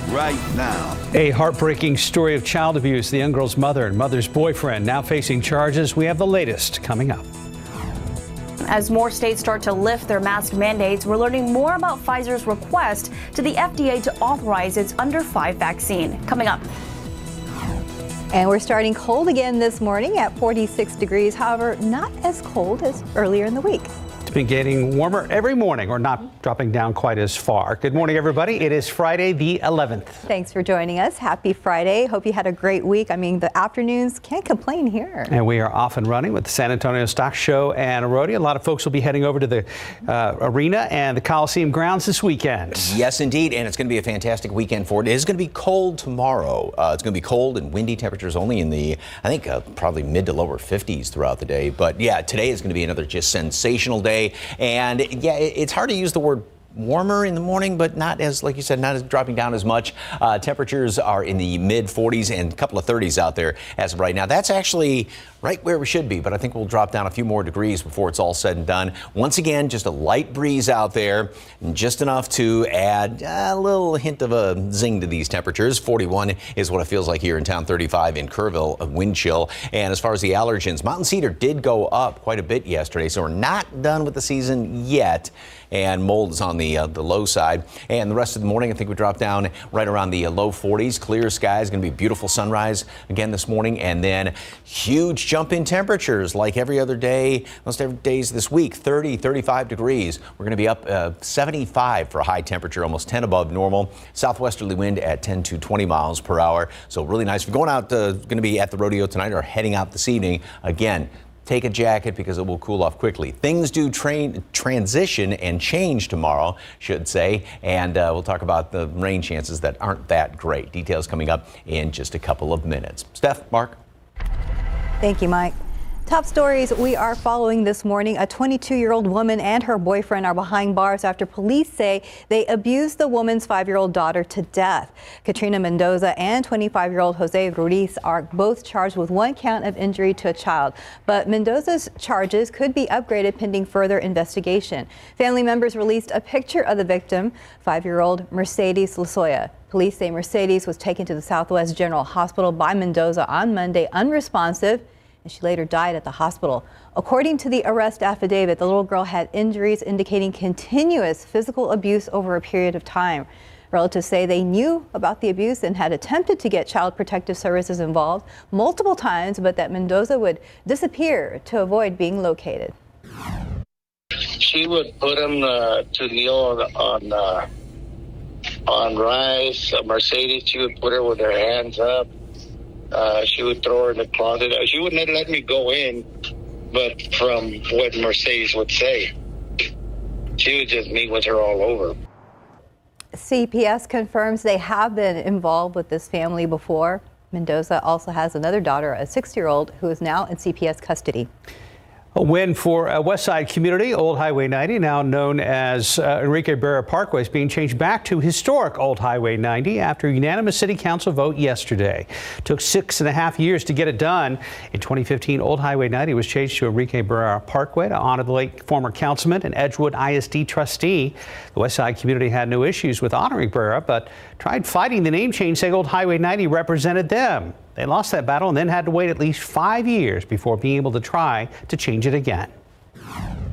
right now. A heartbreaking story of child abuse. The young girl's mother and mother's boyfriend now facing charges. We have the latest coming up. As more states start to lift their mask mandates, we're learning more about Pfizer's request to the FDA to authorize its under 5 vaccine. Coming up. And we're starting cold again this morning at 46 degrees. However, not as cold as earlier in the week. It's been getting warmer every morning, or not dropping down quite as far. Good morning, everybody. It is Friday the 11th. Thanks for joining us. Happy Friday. Hope you had a great week. I mean, the afternoons can't complain here. And we are off and running with the San Antonio Stock Show and Rodeo. A lot of folks will be heading over to the arena and the Coliseum grounds this weekend. Yes, indeed. And it's going to be a fantastic weekend for it. It is going to be cold tomorrow. It's going to be cold and windy temperatures only in the, I think, probably mid to lower 50s throughout the day. But yeah, today is going to be another just sensational day. And yeah, it's hard to use the word warmer in the morning, but not as, like you said, not as dropping down as much. Temperatures are in the mid 40s and a couple of 30s out there as of right now. That's actually right where we should be, but I think we'll drop down a few more degrees before it's all said and done. Once again, just a light breeze out there, and just enough to add a little hint of a zing to these temperatures. 41 is what it feels like here in town, 35 in Kerrville, a wind chill. And as far as the allergens, mountain cedar did go up quite a bit yesterday, so we're not done with the season yet. And mold is on the low side. And the rest of the morning, I think we drop down right around the low 40s. Clear skies, going to be a beautiful sunrise again this morning. And then huge jump in temperatures like every other day, most every days this week, 30, 35 degrees. We're going to be up 75 for a high temperature, almost 10 above normal. Southwesterly wind at 10 to 20 miles per hour. So really nice. If you're going out, going to be at the rodeo tonight or heading out this evening, again, take a jacket because it will cool off quickly. Things do transition and change tomorrow, should say, and we'll talk about the rain chances that aren't that great. Details coming up in just a couple of minutes. Steph, Mark. Thank you, Mike. Top stories we are following this morning. A 22-year-old woman and her boyfriend are behind bars after police say they abused the woman's 5-year-old daughter to death. Katrina Mendoza and 25-year-old Jose Ruiz are both charged with 1 count of injury to a child. But Mendoza's charges could be upgraded pending further investigation. Family members released a picture of the victim, 5-year-old Mercedes Lozoya. Police say Mercedes was taken to the Southwest General Hospital by Mendoza on Monday unresponsive, and she later died at the hospital. According to the arrest affidavit, the little girl had injuries indicating continuous physical abuse over a period of time. Relatives say they knew about the abuse and had attempted to get Child Protective Services involved multiple times, but that Mendoza would disappear to avoid being located. She would put him to kneel on rice. Mercedes, she would put her with her hands up. She would throw her in the closet. She wouldn't let me go in, but from what Mercedes would say, she would just meet with her all over. CPS confirms they have been involved with this family before. Mendoza also has another daughter, a 6-year-old, who is now in CPS custody. A win for a West Side community. Old Highway 90, now known as Enrique Barrera Parkway, is being changed back to historic Old Highway 90 after a unanimous city council vote yesterday. It took 6.5 years to get it done. In 2015, Old Highway 90 was changed to Enrique Barrera Parkway to honor the late former councilman and Edgewood ISD trustee. The West Side community had no issues with honoring Barrera, but tried fighting the name change, saying Old Highway 90 represented them. They lost that battle and then had to wait at least 5 years before being able to try to change it again.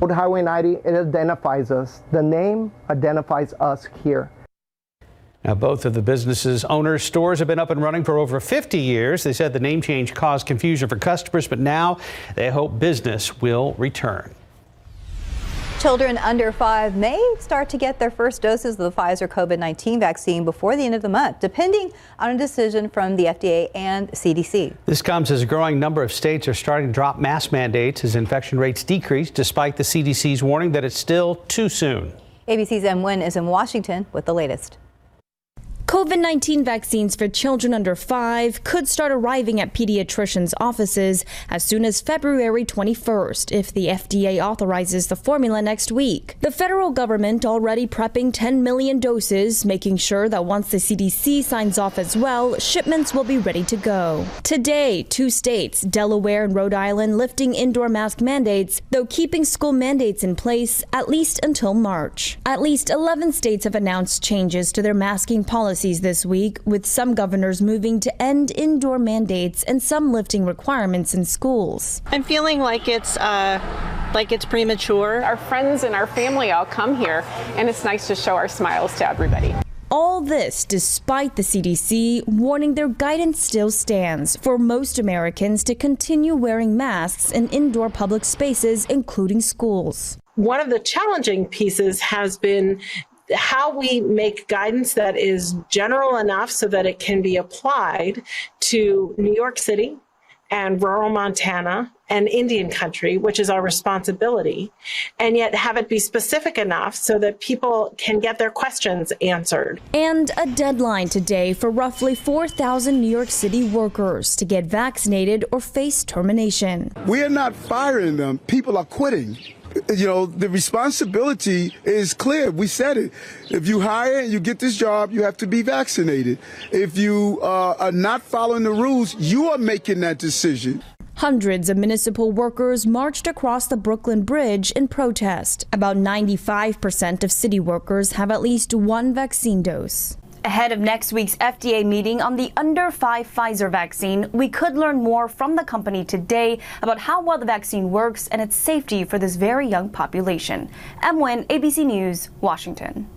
Old Highway 90, it identifies us. The name identifies us here. Now, both of the businesses' owners' stores have been up and running for over 50 years. They said the name change caused confusion for customers, but now they hope business will return. Children under 5 may start to get their first doses of the Pfizer COVID-19 vaccine before the end of the month, depending on a decision from the FDA and CDC. This comes as a growing number of states are starting to drop mask mandates as infection rates decrease, despite the CDC's warning that it's still too soon. ABC's M. Nguyen is in Washington with the latest. COVID-19 vaccines for children under 5 could start arriving at pediatricians' offices as soon as February 21st if the FDA authorizes the formula next week. The federal government already prepping 10 million doses, making sure that once the CDC signs off as well, shipments will be ready to go. Today, 2 states, Delaware and Rhode Island, lifting indoor mask mandates, though keeping school mandates in place at least until March. At least 11 states have announced changes to their masking policies policies this week, with some governors moving to end indoor mandates and some lifting requirements in schools. I'm feeling like it's premature. Our friends and our family all come here, and it's nice to show our smiles to everybody. All this despite the CDC warning their guidance still stands for most Americans to continue wearing masks in indoor public spaces, including schools. One of the challenging pieces has been how we make guidance that is general enough so that it can be applied to New York City and rural Montana and Indian country, which is our responsibility, and yet have it be specific enough so that people can get their questions answered. And a deadline today for roughly 4,000 New York City workers to get vaccinated or face termination. We are not firing them. People are quitting. You know, the responsibility is clear. We said it. If you hire and you get this job, you have to be vaccinated. If you are not following the rules, you are making that decision. Hundreds of municipal workers marched across the Brooklyn Bridge in protest. About 95% of city workers have at least one vaccine dose. Ahead of next week's FDA meeting on the under 5 Pfizer vaccine, we could learn more from the company today about how well the vaccine works and its safety for this very young population. Em Nguyen, ABC News, Washington.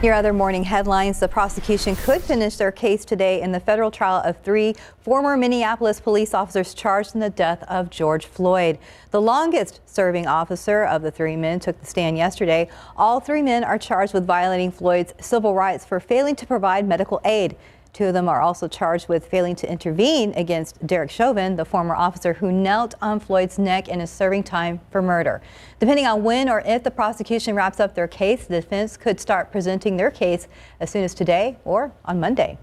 Your other morning headlines: the prosecution could finish their case today in the federal trial of 3 former Minneapolis police officers charged in the death of George Floyd. The longest serving officer of the 3 men took the stand yesterday. All 3 men are charged with violating Floyd's civil rights for failing to provide medical aid. 2 of them are also charged with failing to intervene against Derek Chauvin, the former officer who knelt on Floyd's neck and is serving time for murder. Depending on when or if the prosecution wraps up their case, the defense could start presenting their case as soon as today or on Monday.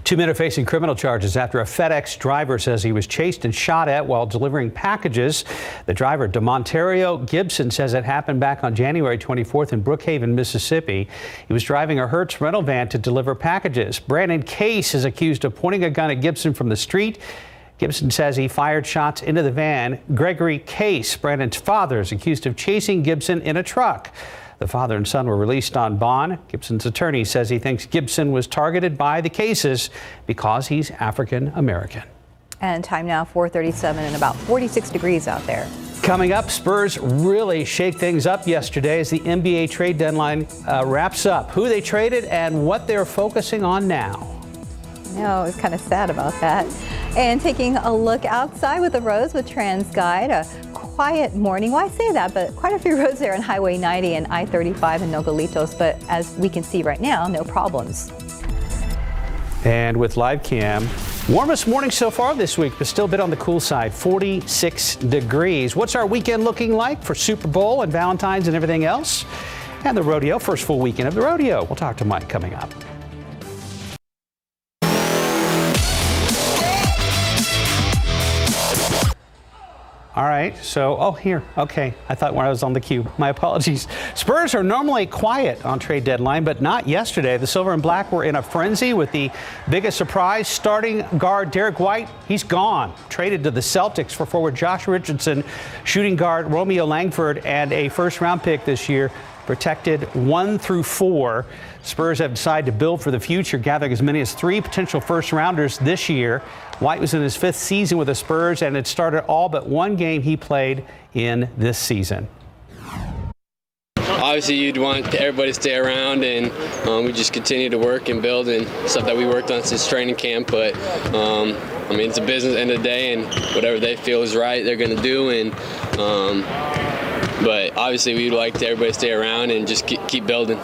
2 men are facing criminal charges after a FedEx driver says he was chased and shot at while delivering packages. The driver, DeMontario Gibson, says it happened back on January 24th in Brookhaven, Mississippi. He was driving a Hertz rental van to deliver packages. Brandon Case is accused of pointing a gun at Gibson from the street. Gibson says he fired shots into the van. Gregory Case, Brandon's father, is accused of chasing Gibson in a truck. The father and son were released on bond. Gibson's attorney says he thinks Gibson was targeted by the cases because he's African American. And time now 4:37 and about 46 degrees out there. Coming up, Spurs really shake things up yesterday as the NBA trade deadline wraps up. Who they traded and what they're focusing on now. No, it's kind of sad about that. And taking a look outside with the roads with Trans Guide. A quiet morning. Well, I say that, but quite a few roads there on Highway 90 and I-35 in Nogalitos. But as we can see right now, no problems. And with live cam, warmest morning so far this week, but still a bit on the cool side, 46 degrees. What's our weekend looking like for Super Bowl and Valentine's and everything else? And the rodeo, first full weekend of the rodeo. We'll talk to Mike coming up. All right, so, here, okay. I thought when I was on the queue, my apologies. Spurs are normally quiet on trade deadline, but not yesterday. The Silver and Black were in a frenzy with the biggest surprise. Starting guard Derek White, he's gone. Traded to the Celtics for forward Josh Richardson, shooting guard Romeo Langford, and a first-round pick this year, protected 1 through 4. Spurs have decided to build for the future, gathering as many as 3 potential first-rounders this year. White was in his 5th season with the Spurs and had started all but 1 game he played in this season. Obviously, you'd want everybody to stay around, and we just continue to work and build and stuff that we worked on since training camp. But I mean, it's a business at the end of the day, and whatever they feel is right, they're going to do. And but obviously, we'd like everybody to stay around and just keep building.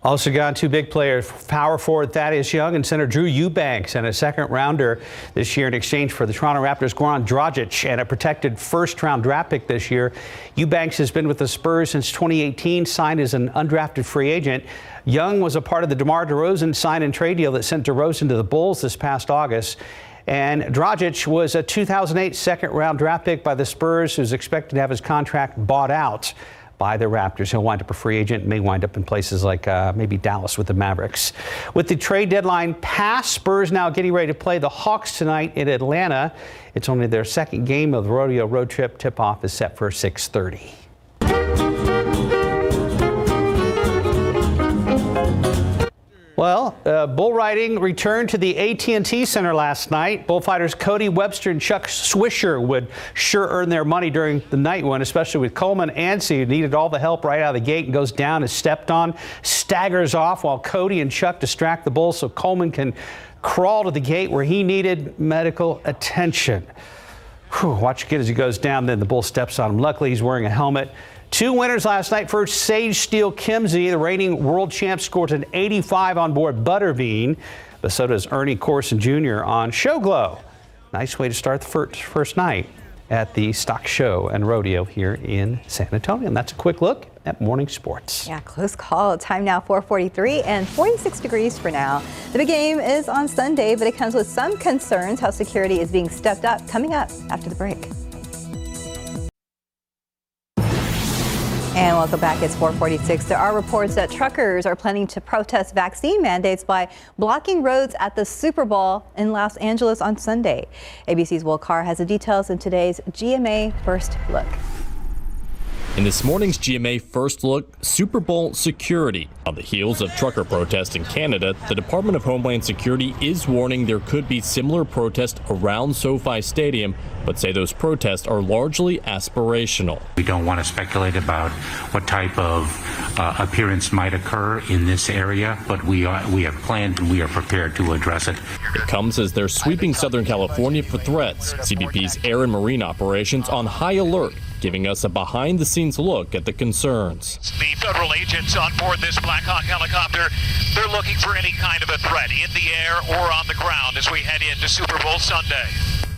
Also got 2 big players, power forward Thaddeus Young and center Drew Eubanks, and a 2nd rounder this year in exchange for the Toronto Raptors' Goran Dragic and a protected 1st-round draft pick this year. Eubanks has been with the Spurs since 2018, signed as an undrafted free agent. Young was a part of the DeMar DeRozan sign and trade deal that sent DeRozan to the Bulls this past August. And Dragic was a 2008 2nd-round draft pick by the Spurs, who's expected to have his contract bought out by the Raptors. He'll wind up a free agent, may wind up in places like maybe Dallas with the Mavericks. With the trade deadline passed, Spurs now getting ready to play the Hawks tonight in Atlanta. It's only their 2nd game of the rodeo road trip. Tip-off is set for 6:30. Well, bull riding returned to the AT&T Center last night. Bullfighters Cody Webster and Chuck Swisher would sure earn their money during the night one, especially with Coleman Ansey, who needed all the help right out of the gate and goes down, is stepped on, staggers off while Cody and Chuck distract the bull so Coleman can crawl to the gate where he needed medical attention. Watch the kid as he goes down, then the bull steps on him. Luckily, he's wearing a helmet. Two winners last night for Sage Steele Kimsey. The reigning world champ scored an 85 on board Butterbean. But so does Ernie Corson Jr. on Showglow. Nice way to start the first night at the stock show and rodeo here in San Antonio. And that's a quick look at morning sports. Yeah, close call. Time now 4:43 and 46 degrees for now. The big game is on Sunday, but it comes with some concerns how security is being stepped up. Coming up after the break. And welcome back. It's 4:46. There are reports that truckers are planning to protest vaccine mandates by blocking roads at the Super Bowl in Los Angeles on Sunday. ABC's Will Carr has the details in today's GMA First Look. In this morning's GMA First Look, Super Bowl security. On the heels of trucker protests in Canada, the Department of Homeland Security is warning there could be similar protests around SoFi Stadium, but say those protests are largely aspirational. We don't want to speculate about what type of appearance might occur in this area, but we have planned and we are prepared to address it. It comes as they're sweeping Southern California for threats. CBP's air and marine operations on high alert, giving us a behind-the-scenes look at the concerns. The federal agents on board this Black Hawk helicopter, they're looking for any kind of a threat in the air or on the ground as we head into Super Bowl Sunday.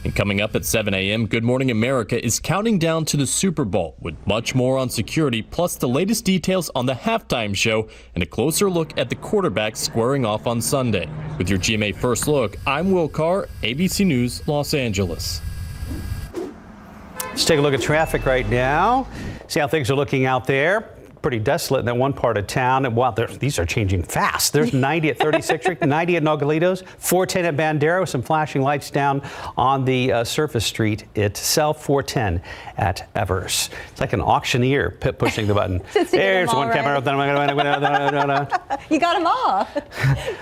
And coming up at 7 a.m., Good Morning America is counting down to the Super Bowl with much more on security, plus the latest details on the halftime show and a closer look at the quarterbacks squaring off on Sunday. With your GMA First Look, I'm Will Carr, ABC News, Los Angeles. Let's take a look at traffic right now. See how things are looking out there. Pretty desolate in that one part of town. And wow, these are changing fast. There's 90 at 36th Street, 90 at Nogalitos, 410 at Bandera, some flashing lights down on the surface street itself, 410 at Evers. It's like an auctioneer pushing the button. There's one camera. You got them all.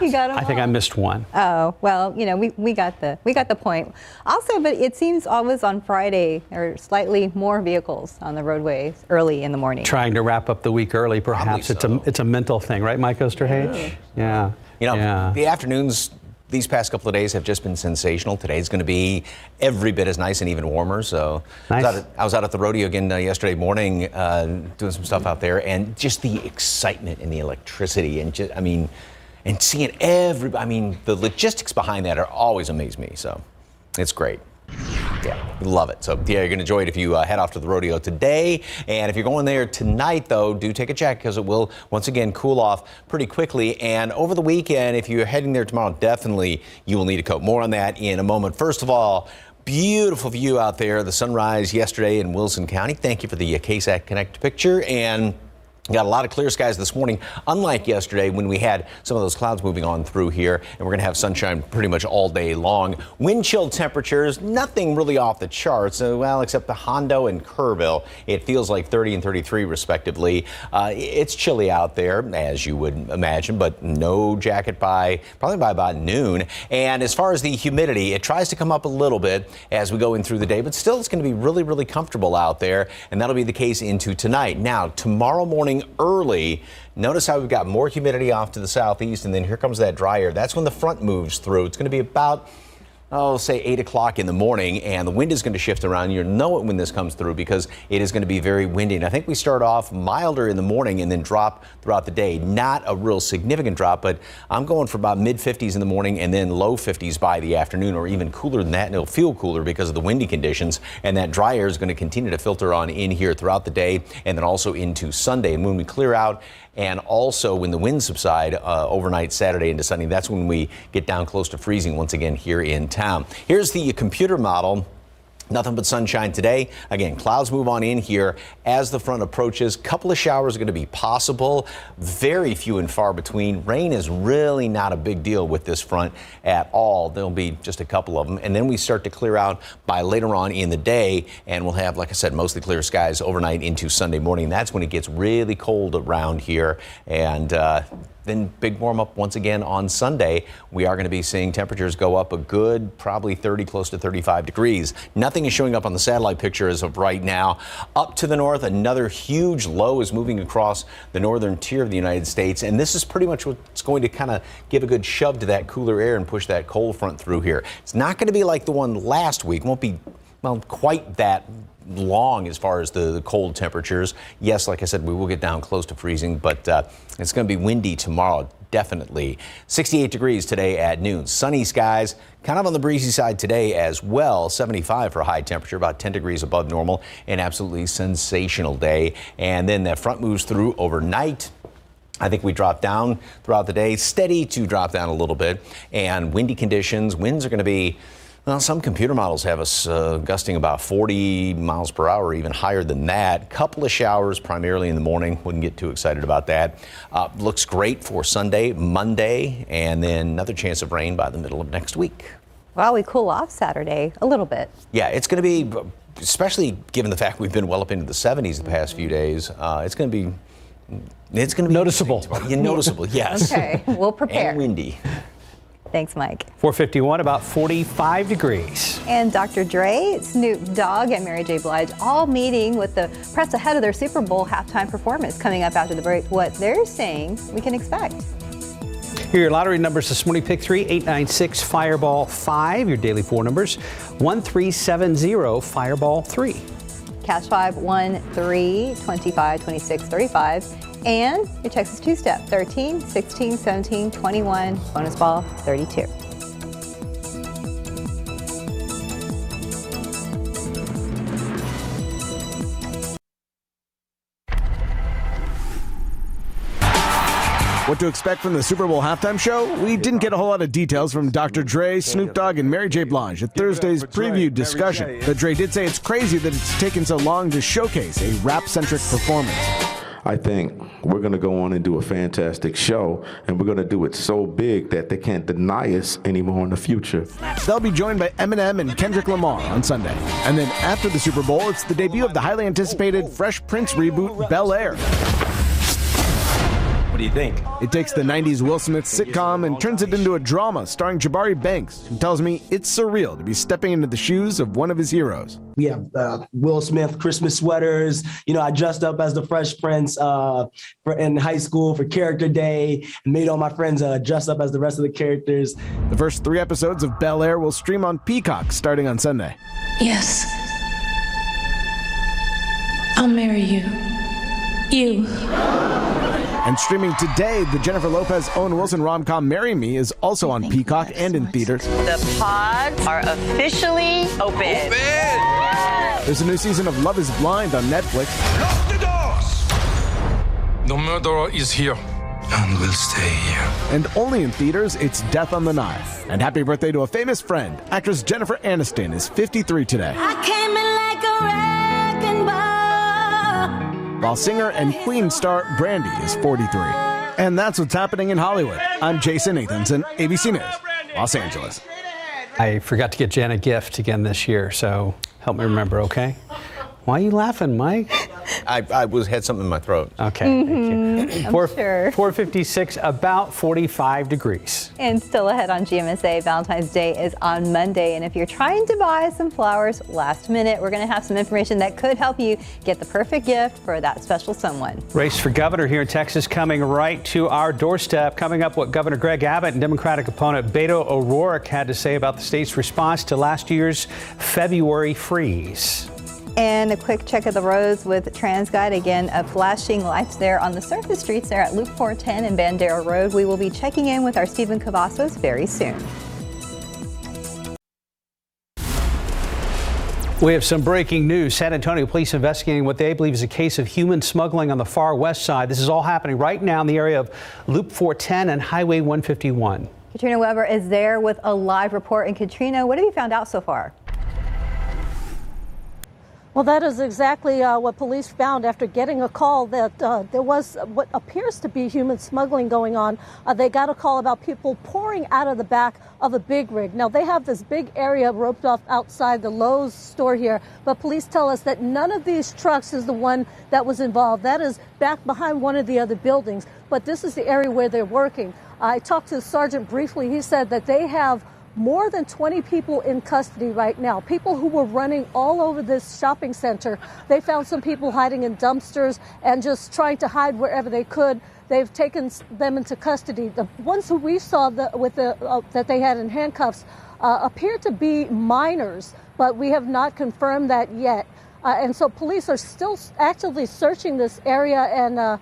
You got them all. I think I missed one. Oh, well, you know, we got the point. Also, but it seems always on Friday there are slightly more vehicles on the roadways early in the morning. Trying to wrap up the week early, perhaps. It's a mental thing, right, Mike Osterhage? Yeah. You know, the afternoons these past couple of days have just been sensational. Today's going to be every bit as nice and even warmer. So nice. I was out at the rodeo again yesterday morning doing some stuff out there, and just the excitement and the electricity and just, and seeing the logistics behind that are always amaze me. So it's great. Yeah, we love it. So, yeah, you're going to enjoy it if you head off to the rodeo today. And if you're going there tonight, though, do take a check because it will, once again, cool off pretty quickly. And over the weekend, if you're heading there tomorrow, definitely you will need a coat. More on that in a moment. First of all, beautiful view out there, the sunrise yesterday in Wilson County. Thank you for the KSAT Connect picture. And got a lot of clear skies this morning, unlike yesterday when we had some of those clouds moving on through here, and we're going to have sunshine pretty much all day long. Wind chill temperatures, nothing really off the charts, well, except the Hondo and Kerrville. It feels like 30 and 33 respectively. It's chilly out there, as you would imagine, but no jacket probably by about noon. And as far as the humidity, it tries to come up a little bit as we go in through the day, but still it's going to be really, really comfortable out there, and that'll be the case into tonight. Now, tomorrow morning, early, notice how we've got more humidity off to the southeast, and then here comes that dry air. That's when the front moves through. It's going to be about, say 8 o'clock in the morning, and the wind is going to shift around. You'll know it when this comes through because it is going to be very windy. And I think we start off milder in the morning and then drop throughout the day. Not a real significant drop, but I'm going for about mid 50s in the morning and then low 50s by the afternoon, or even cooler than that. And it'll feel cooler because of the windy conditions. And that dry air is going to continue to filter on in here throughout the day and then also into Sunday. And when we clear out, and also when the winds subside overnight Saturday into Sunday, that's when we get down close to freezing once again here in town. Here's the computer model. Nothing but sunshine today. Again, clouds move on in here as the front approaches. Couple of showers are going to be possible. Very few and far between. Rain is really not a big deal with this front at all. There'll be just a couple of them. And then we start to clear out by later on in the day. And we'll have, like I said, mostly clear skies overnight into Sunday morning. That's when it gets really cold around here. And then big warm up once again on Sunday. We are going to be seeing temperatures go up a good probably 30, close to 35 degrees. Nothing is showing up on the satellite picture as of right now. Up to the north, another huge low is moving across the northern tier of the United States. And this is pretty much what's going to kind of give a good shove to that cooler air and push that cold front through here. It's not going to be like the one last week. It won't be, well, quite that long as far as the cold temperatures. Yes, like I said, we will get down close to freezing, but it's going to be windy tomorrow, definitely. 68 degrees today at noon. Sunny skies, kind of on the breezy side today as well. 75 for high temperature, about 10 degrees above normal. An absolutely sensational day. And then that front moves through overnight. I think we drop down throughout the day, steady to drop down a little bit. And windy conditions, winds are going to be, well, some computer models have us gusting about 40 miles per hour, even higher than that. Couple of showers, primarily in the morning. Wouldn't get too excited about that. Looks great for Sunday, Monday, and then another chance of rain by the middle of next week. Wow, we cool off Saturday a little bit. Yeah, it's going to be, especially given the fact we've been well up into the 70s the past few days, it's going to be noticeable. Yeah, noticeable, yes. Okay, we'll prepare. And windy. Thanks, Mike. 451, about 45 degrees. And Dr. Dre, Snoop Dogg, and Mary J. Blige all meeting with the press ahead of their Super Bowl halftime performance coming up after the break. What they're saying we can expect. Here are your lottery numbers this morning. Pick 3, 896, Fireball 5. Your daily 4 numbers, 1370, Fireball 3. Cash 5, 1, 3, 25, 26, 35. And your Texas two-step, 13, 16, 17, 21, bonus ball, 32. What to expect from the Super Bowl halftime show? We didn't get a whole lot of details from Dr. Dre, Snoop Dogg, and Mary J. Blige at Thursday's preview discussion. But Dre did say it's crazy that it's taken so long to showcase a rap-centric performance. I think we're going to go on and do a fantastic show, and we're going to do it so big that they can't deny us anymore in the future. They'll be joined by Eminem and Kendrick Lamar on Sunday. And then after the Super Bowl, it's the debut of the highly anticipated Fresh Prince reboot, Bel Air. What do you think? It takes the 90s Will Smith sitcom and turns it into a drama starring Jabari Banks, who tells me it's surreal to be stepping into the shoes of one of his heroes. We have Will Smith Christmas sweaters. You know, I dressed up as the Fresh Prince in high school for Character Day and made all my friends dress up as the rest of the characters. The first 3 episodes of Bel Air will stream on Peacock starting on Sunday. Yes. I'll marry you. You. And streaming today, the Jennifer Lopez, Owen Wilson rom-com Marry Me is also on Peacock and in theaters. The pods are officially open. There's a new season of Love is Blind on Netflix. Lock the doors! The murderer is here and will stay here. And only in theaters, it's Death on the Nile. And happy birthday to a famous friend. Actress Jennifer Aniston is 53 today. I came in like a wrecking ball. While singer and Queen star Brandy is 43. And that's what's happening in Hollywood. I'm Jason Nathanson, ABC News, Los Angeles. I forgot to get Jen a gift again this year, so help me remember, okay? Why are you laughing, Mike? I had something in my throat. Okay, thank you. I'm sure. 456, about 45 degrees. And still ahead on GMSA, Valentine's Day is on Monday. And if you're trying to buy some flowers last minute, we're going to have some information that could help you get the perfect gift for that special someone. Race for governor here in Texas coming right to our doorstep. Coming up, what Governor Greg Abbott and Democratic opponent Beto O'Rourke had to say about the state's response to last year's February freeze. And a quick check of the roads with TransGuide. Again, flashing lights there on the surface streets there at Loop 410 and Bandera Road. We will be checking in with our Stephen Cavazos very soon. We have some breaking news. San Antonio police investigating what they believe is a case of human smuggling on the far west side. This is all happening right now in the area of Loop 410 and Highway 151. Katrina Weber is there with a live report. And Katrina, what have you found out so far? Well, that is exactly what police found after getting a call that there was what appears to be human smuggling going on. They got a call about people pouring out of the back of a big rig. Now, they have this big area roped off outside the Lowe's store here, but police tell us that none of these trucks is the one that was involved. That is back behind one of the other buildings. but this is the area where they're working. I talked to the sergeant briefly. He said that they have more than 20 people in custody right now, people who were running all over this shopping center. They found some people hiding in dumpsters and just trying to hide wherever they could. They've taken them into custody. The ones who we saw that they had in handcuffs appear to be minors, but we have not confirmed that yet. And so police are still actively searching this area, and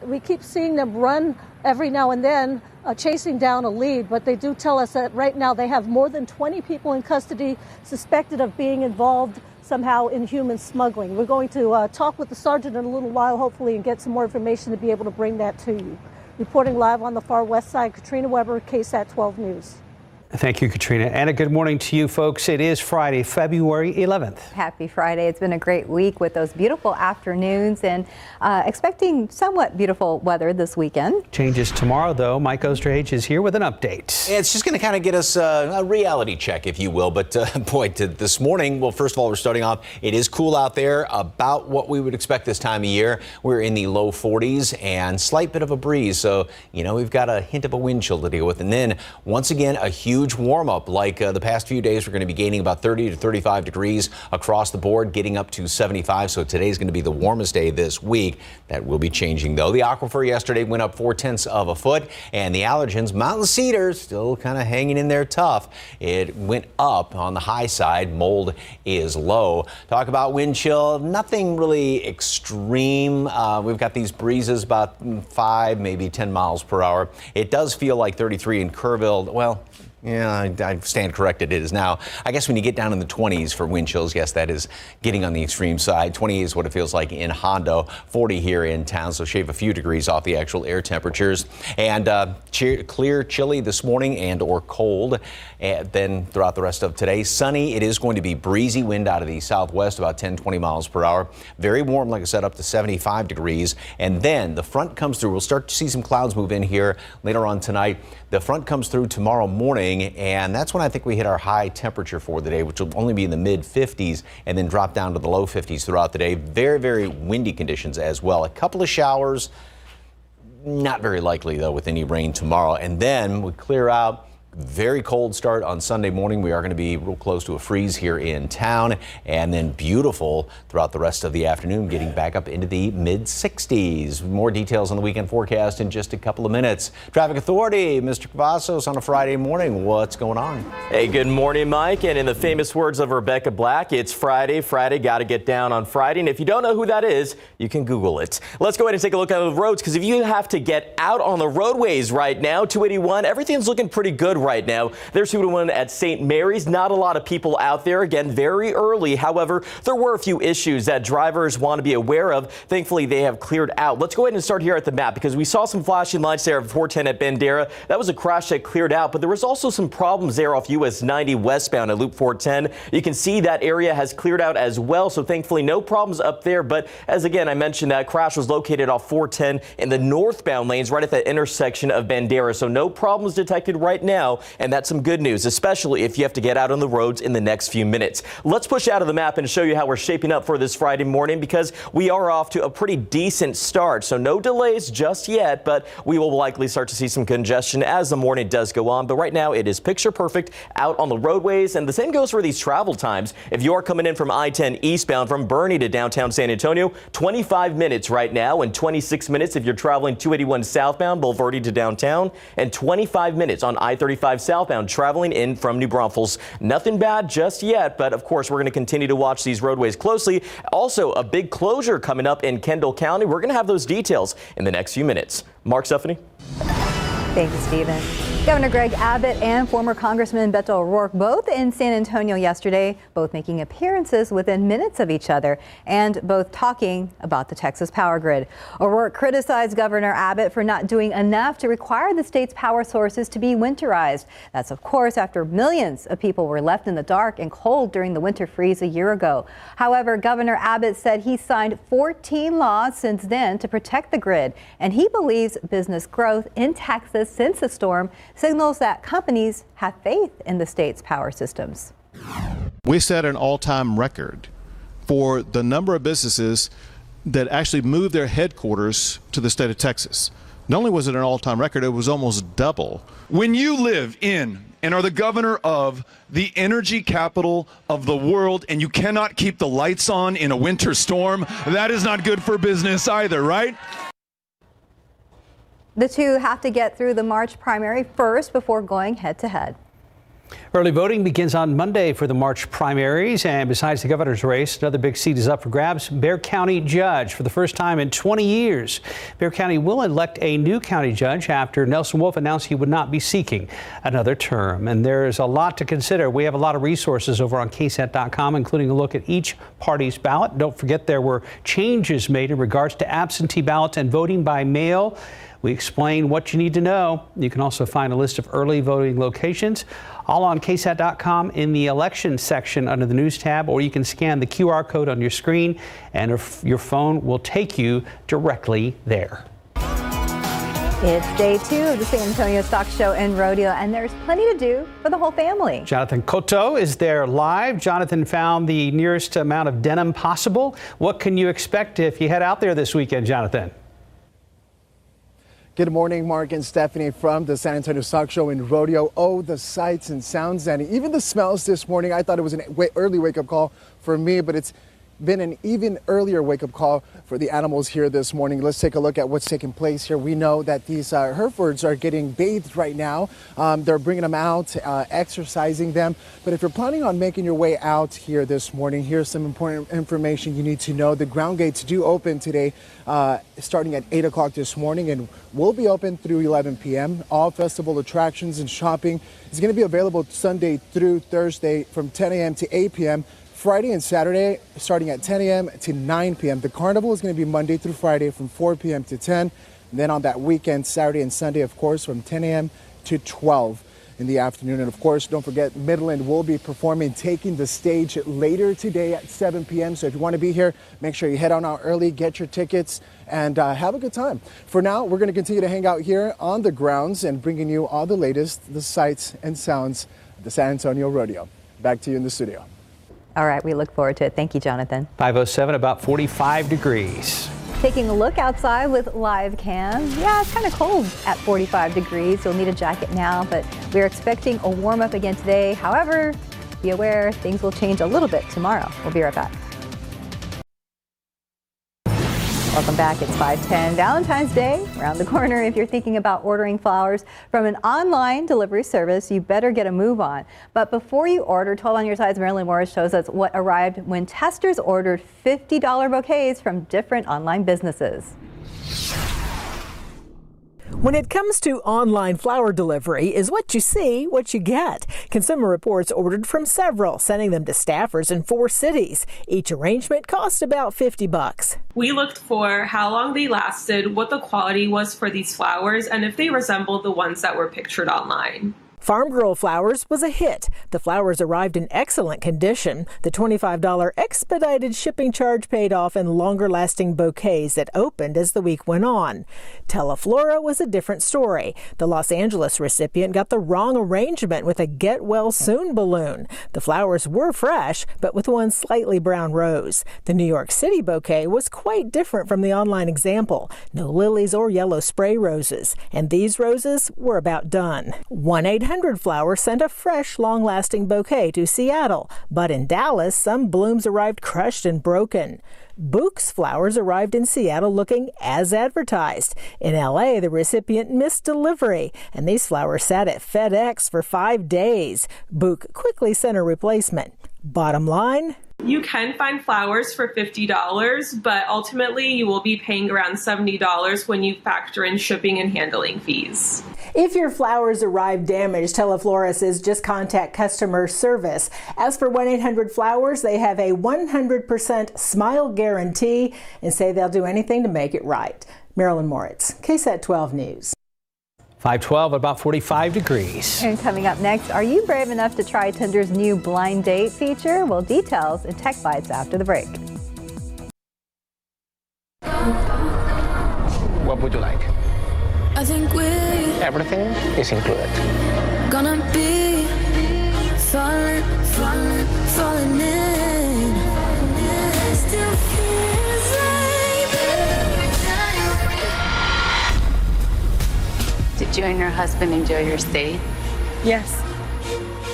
we keep seeing them run every now and then, chasing down a lead. But they do tell us that right now they have more than 20 people in custody suspected of being involved somehow in human smuggling. We're going to talk with the sergeant in a little while, hopefully, and get some more information to be able to bring that to you. Reporting live on the far west side, Katrina Weber, KSAT 12 News. Thank you, Katrina. And a good morning to you folks. It is Friday, February 11th. Happy Friday. It's been a great week with those beautiful afternoons and expecting somewhat beautiful weather this weekend. Changes tomorrow, though. Mike Osterhage is here with an update. It's just going to kind of get us a reality check, if you will. But boy, this morning, well, first of all, we're starting off. It is cool out there, about what we would expect this time of year. We're in the low 40s and slight bit of a breeze. So, you know, we've got a hint of a wind chill to deal with. And then once again, a huge warm up. Like the past few days, we're going to be gaining about 30 to 35 degrees across the board, getting up to 75. So today's going to be the warmest day this week. That will be changing, though. The aquifer yesterday went up 0.4 of a foot, and the allergens, mountain cedar, still kind of hanging in there tough. It went up on the high side. Mold is low. Talk about wind chill. Nothing really extreme. We've got these breezes about 5, maybe 10 miles per hour. It does feel like 33 in Kerrville. Well, yeah, I stand corrected. It is now. I guess when you get down in the 20s for wind chills, yes, that is getting on the extreme side. 28 is what it feels like in Hondo, 40 here in town, so shave a few degrees off the actual air temperatures. And clear, chilly this morning and or cold. And then throughout the rest of today, sunny. It is going to be breezy wind out of the southwest, about 10, 20 miles per hour. Very warm, like I said, up to 75 degrees. And then the front comes through. We'll start to see some clouds move in here later on tonight. The front comes through tomorrow morning, and that's when I think we hit our high temperature for the day, which will only be in the mid 50s and then drop down to the low 50s throughout the day. Very, very windy conditions as well. A couple of showers, not very likely, though, with any rain tomorrow. And then we clear out. Very cold start on Sunday morning. We are going to be real close to a freeze here in town, and then beautiful throughout the rest of the afternoon, getting back up into the mid 60s. More details on the weekend forecast in just a couple of minutes. Traffic Authority, Mr. Cavazos on a Friday morning. What's going on? Hey, good morning, Mike. And in the famous words of Rebecca Black, it's Friday. Friday, got to get down on Friday. And if you don't know who that is, you can Google it. Let's go ahead and take a look at the roads, because if you have to get out on the roadways right now, 281, everything's looking pretty good right now. There's 281 at St. Mary's. Not a lot of people out there. Again, very early. However, there were a few issues that drivers want to be aware of. Thankfully, they have cleared out. Let's go ahead and start here at the map, because we saw some flashing lights there at 410 at Bandera. That was a crash that cleared out, but there was also some problems there off US 90 westbound at Loop 410. You can see that area has cleared out as well, so thankfully no problems up there. But as again, I mentioned, that crash was located off 410 in the northbound lanes right at the intersection of Bandera, so no problems detected right now. And that's some good news, especially if you have to get out on the roads in the next few minutes. Let's push out of the map and show you how we're shaping up for this Friday morning, because we are off to a pretty decent start. So no delays just yet, but we will likely start to see some congestion as the morning does go on. But right now it is picture perfect out on the roadways, and the same goes for these travel times. If you are coming in from I-10 eastbound from Bernie to downtown San Antonio, 25 minutes right now, and 26 minutes if you're traveling 281 southbound Bulverde to downtown, and 25 minutes on I-35 southbound traveling in from New Braunfels. Nothing bad just yet, but of course we're going to continue to watch these roadways closely. Also, a big closure coming up in Kendall County. We're going to have those details in the next few minutes. Mark, Stephanie. Thank you, Stephen. Governor Greg Abbott and former Congressman Beto O'Rourke both in San Antonio yesterday, both making appearances within minutes of each other and both talking about the Texas power grid. O'Rourke criticized Governor Abbott for not doing enough to require the state's power sources to be winterized. That's, of course, after millions of people were left in the dark and cold during the winter freeze a year ago. However, Governor Abbott said he signed 14 laws since then to protect the grid, and he believes business growth in Texas since the storm signals that companies have faith in the state's power systems. We set an all-time record for the number of businesses that actually moved their headquarters to the state of Texas. Not only was it an all-time record, it was almost double. When you live in and are the governor of the energy capital of the world, and you cannot keep the lights on in a winter storm, that is not good for business either, right? The two have to get through the March primary first before going head-to-head. Early voting begins on Monday for the March primaries, and besides the governor's race, another big seat is up for grabs. Bexar County judge for the first time in 20 years. Bexar County will elect a new county judge after Nelson Wolff announced he would not be seeking another term. And there's a lot to consider. We have a lot of resources over on KSAT.com, including a look at each party's ballot. Don't forget there were changes made in regards to absentee ballots and voting by mail. We explain what you need to know. You can also find a list of early voting locations, all on KSAT.com in the election section under the news tab, or you can scan the QR code on your screen and your phone will take you directly there. It's day 2 of the San Antonio Stock Show and Rodeo, and there's plenty to do for the whole family. Jonathan Cotto is there live. Jonathan found the nearest amount of denim possible. What can you expect if you head out there this weekend, Jonathan? Good morning, Mark and Stephanie from the San Antonio Stock Show and Rodeo. Oh, the sights and sounds and even the smells this morning. I thought it was an early wake-up call for me, but it's been an even earlier wake-up call for the animals here this morning. Let's take a look at what's taking place here. We know that these Herefords are getting bathed right now. They're bringing them out, exercising them. But if you're planning on making your way out here this morning, here's some important information you need to know. The ground gates do open today, starting at 8 o'clock this morning, and will be open through 11 p.m. All festival attractions and shopping is going to be available Sunday through Thursday from 10 a.m. to 8 p.m. Friday and Saturday starting at 10 a.m. to 9 p.m. The carnival is going to be Monday through Friday from 4 p.m. to 10. And then on that weekend, Saturday and Sunday, of course, from 10 a.m. to 12 in the afternoon. And of course, don't forget, Midland will be performing, taking the stage later today at 7 p.m. So if you want to be here, make sure you head on out early, get your tickets, and have a good time. For now, we're going to continue to hang out here on the grounds and bringing you all the latest, the sights and sounds of the San Antonio Rodeo. Back to you in the studio. All right, we look forward to it. Thank you, Jonathan. 5:07, about 45 degrees. Taking a look outside with live cam. Yeah, it's kind of cold at 45 degrees. You'll need a jacket now, but we're expecting a warm up again today. However, be aware things will change a little bit tomorrow. We'll be right back. Welcome back. It's 5:10. Valentine's Day around the corner. If you're thinking about ordering flowers from an online delivery service, you better get a move on. But before you order, 12 on your side's Marilyn Morris shows us what arrived when testers ordered $50 bouquets from different online businesses. When it comes to online flower delivery, is what you see, what you get. Consumer Reports ordered from several, sending them to staffers in 4 cities. Each arrangement cost about $50. We looked for how long they lasted, what the quality was for these flowers, and if they resembled the ones that were pictured online. Farm Girl Flowers was a hit. The flowers arrived in excellent condition. The $25 expedited shipping charge paid off in longer-lasting bouquets that opened as the week went on. Teleflora was a different story. The Los Angeles recipient got the wrong arrangement with a get-well-soon balloon. The flowers were fresh, but with one slightly brown rose. The New York City bouquet was quite different from the online example. No lilies or yellow spray roses. And these roses were about done. 1-800 Flowers sent a fresh, long-lasting bouquet to Seattle, but in Dallas, some blooms arrived crushed and broken. Book's flowers arrived in Seattle looking as advertised. In L.A., the recipient missed delivery, and these flowers sat at FedEx for 5 days. Book quickly sent a replacement. Bottom line, You can find flowers for $50, but ultimately you will be paying around $70 when you factor in shipping and handling fees. If your flowers arrive damaged, Teleflora says just contact customer service. As for 1-800-Flowers, they have a 100% smile guarantee and say they'll do anything to make it right. Marilyn Moritz, KSAT 12 News. 5:12, about 45 degrees. And coming up next, are you brave enough to try Tinder's new blind date feature? Well, details in Tech Bites after the break. What would you like? I think Everything is included. gonna be falling in. Still feels like Did you and your husband enjoy your stay? Yes.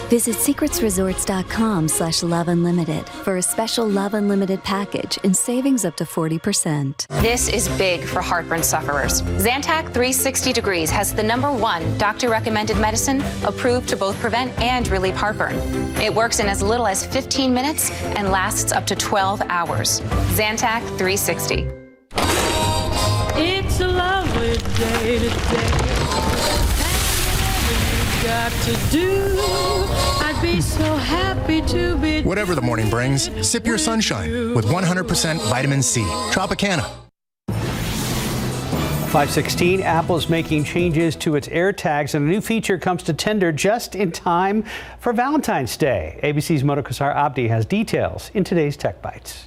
Visit secretsresorts.com/loveunlimited for a special Love Unlimited package and savings up to 40%. This is big for heartburn sufferers. Zantac 360 Degrees has the #1 doctor-recommended medicine approved to both prevent and relieve heartburn. It works in as little as 15 minutes and lasts up to 12 hours. Zantac 360. It's a lovely day today. Got to do. I'd be so happy to be. Whatever the morning brings, sip your sunshine with 100% vitamin C. Tropicana. 5:16, Apple is making changes to its AirTags, and a new feature comes to Tinder just in time for Valentine's Day. ABC's Motokasar Abdi has details in today's Tech Bites.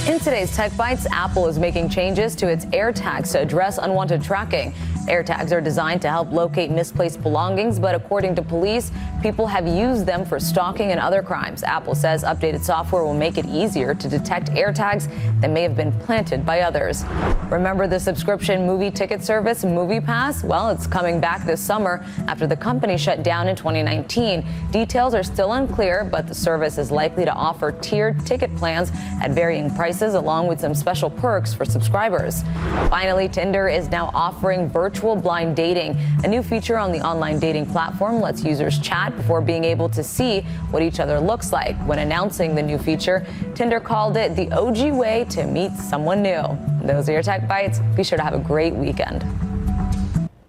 In today's Tech Bites, Apple is making changes to its AirTags to address unwanted tracking. AirTags are designed to help locate misplaced belongings, but according to police, people have used them for stalking and other crimes. Apple says updated software will make it easier to detect AirTags that may have been planted by others. Remember the subscription movie ticket service MoviePass? Well, it's coming back this summer after the company shut down in 2019. Details are still unclear, but the service is likely to offer tiered ticket plans at varying prices, along with some special perks for subscribers. Finally, Tinder is now offering virtual blind dating. A new feature on the online dating platform lets users chat before being able to see what each other looks like. When announcing the new feature, Tinder called it the OG way to meet someone new. Those are your Tech Bites. Be sure to have a great weekend.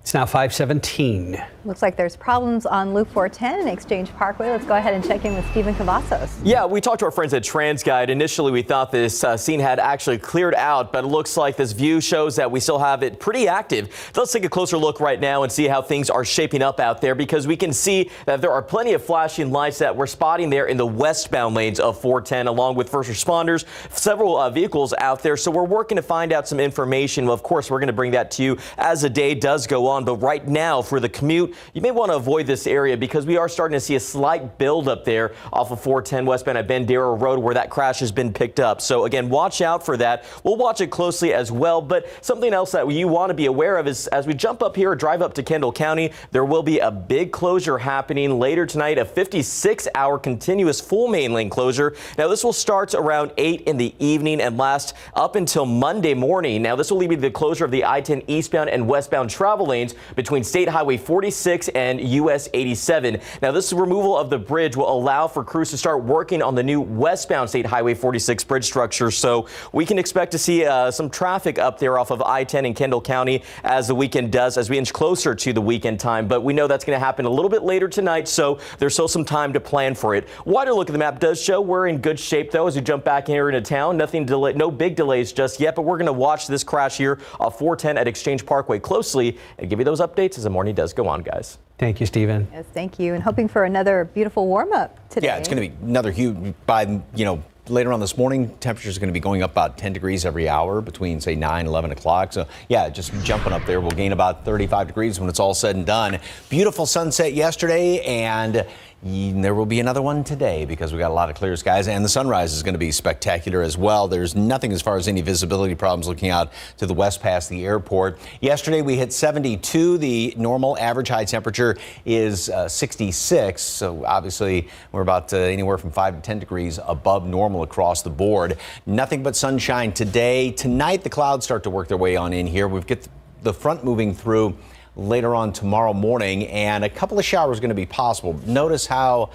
It's now 5:17. Looks like there's problems on Loop 410 and Exchange Parkway. Let's go ahead and check in with Stephen Cavazos. Yeah, we talked to our friends at TransGuide. Initially, we thought this scene had actually cleared out, but it looks like this view shows that we still have it pretty active. Let's take a closer look right now and see how things are shaping up out there, because we can see that there are plenty of flashing lights that we're spotting there in the westbound lanes of 410, along with first responders, several vehicles out there. So we're working to find out some information. Well, of course, we're going to bring that to you as the day does go on. But right now, for the commute, you may want to avoid this area because we are starting to see a slight build up there off of 410 westbound at Bandera Road where that crash has been picked up. So again, watch out for that. We'll watch it closely as well. But something else that you want to be aware of is as we jump up here or drive up to Kendall County, there will be a big closure happening later tonight, a 56-hour continuous full main lane closure. Now, this will start around 8 in the evening and last up until Monday morning. Now, this will lead to the closure of the I-10 eastbound and westbound travel lanes between State Highway 46 and US 87. Now, this removal of the bridge will allow for crews to start working on the new westbound State Highway 46 bridge structure. So we can expect to see some traffic up there off of I-10 in Kendall County as the weekend does, as we inch closer to the weekend time. But we know that's going to happen a little bit later tonight, so there's still some time to plan for it. Wider look at the map does show we're in good shape, though, as we jump back here into town. No big delays just yet, but we're going to watch this crash here off 410 at Exchange Parkway closely and give you those updates as the morning does go on, guys. Thank you, Stephen. Yes, thank you. And hoping for another beautiful warm up today. Yeah, it's going to be another huge by, later on this morning, temperatures are going to be going up about 10 degrees every hour between, say, 9, 11 o'clock. So, yeah, just jumping up there. We'll gain about 35 degrees when it's all said and done. Beautiful sunset yesterday, and there will be another one today because we got a lot of clear skies, and the sunrise is going to be spectacular as well. There's nothing as far as any visibility problems looking out to the west past the airport. Yesterday we hit 72. The normal average high temperature is 66. So obviously we're about anywhere from 5 to 10 degrees above normal across the board. Nothing but sunshine today. Tonight the clouds start to work their way on in here. We've got the front moving through later on tomorrow morning, and a couple of showers going to be possible. Notice how,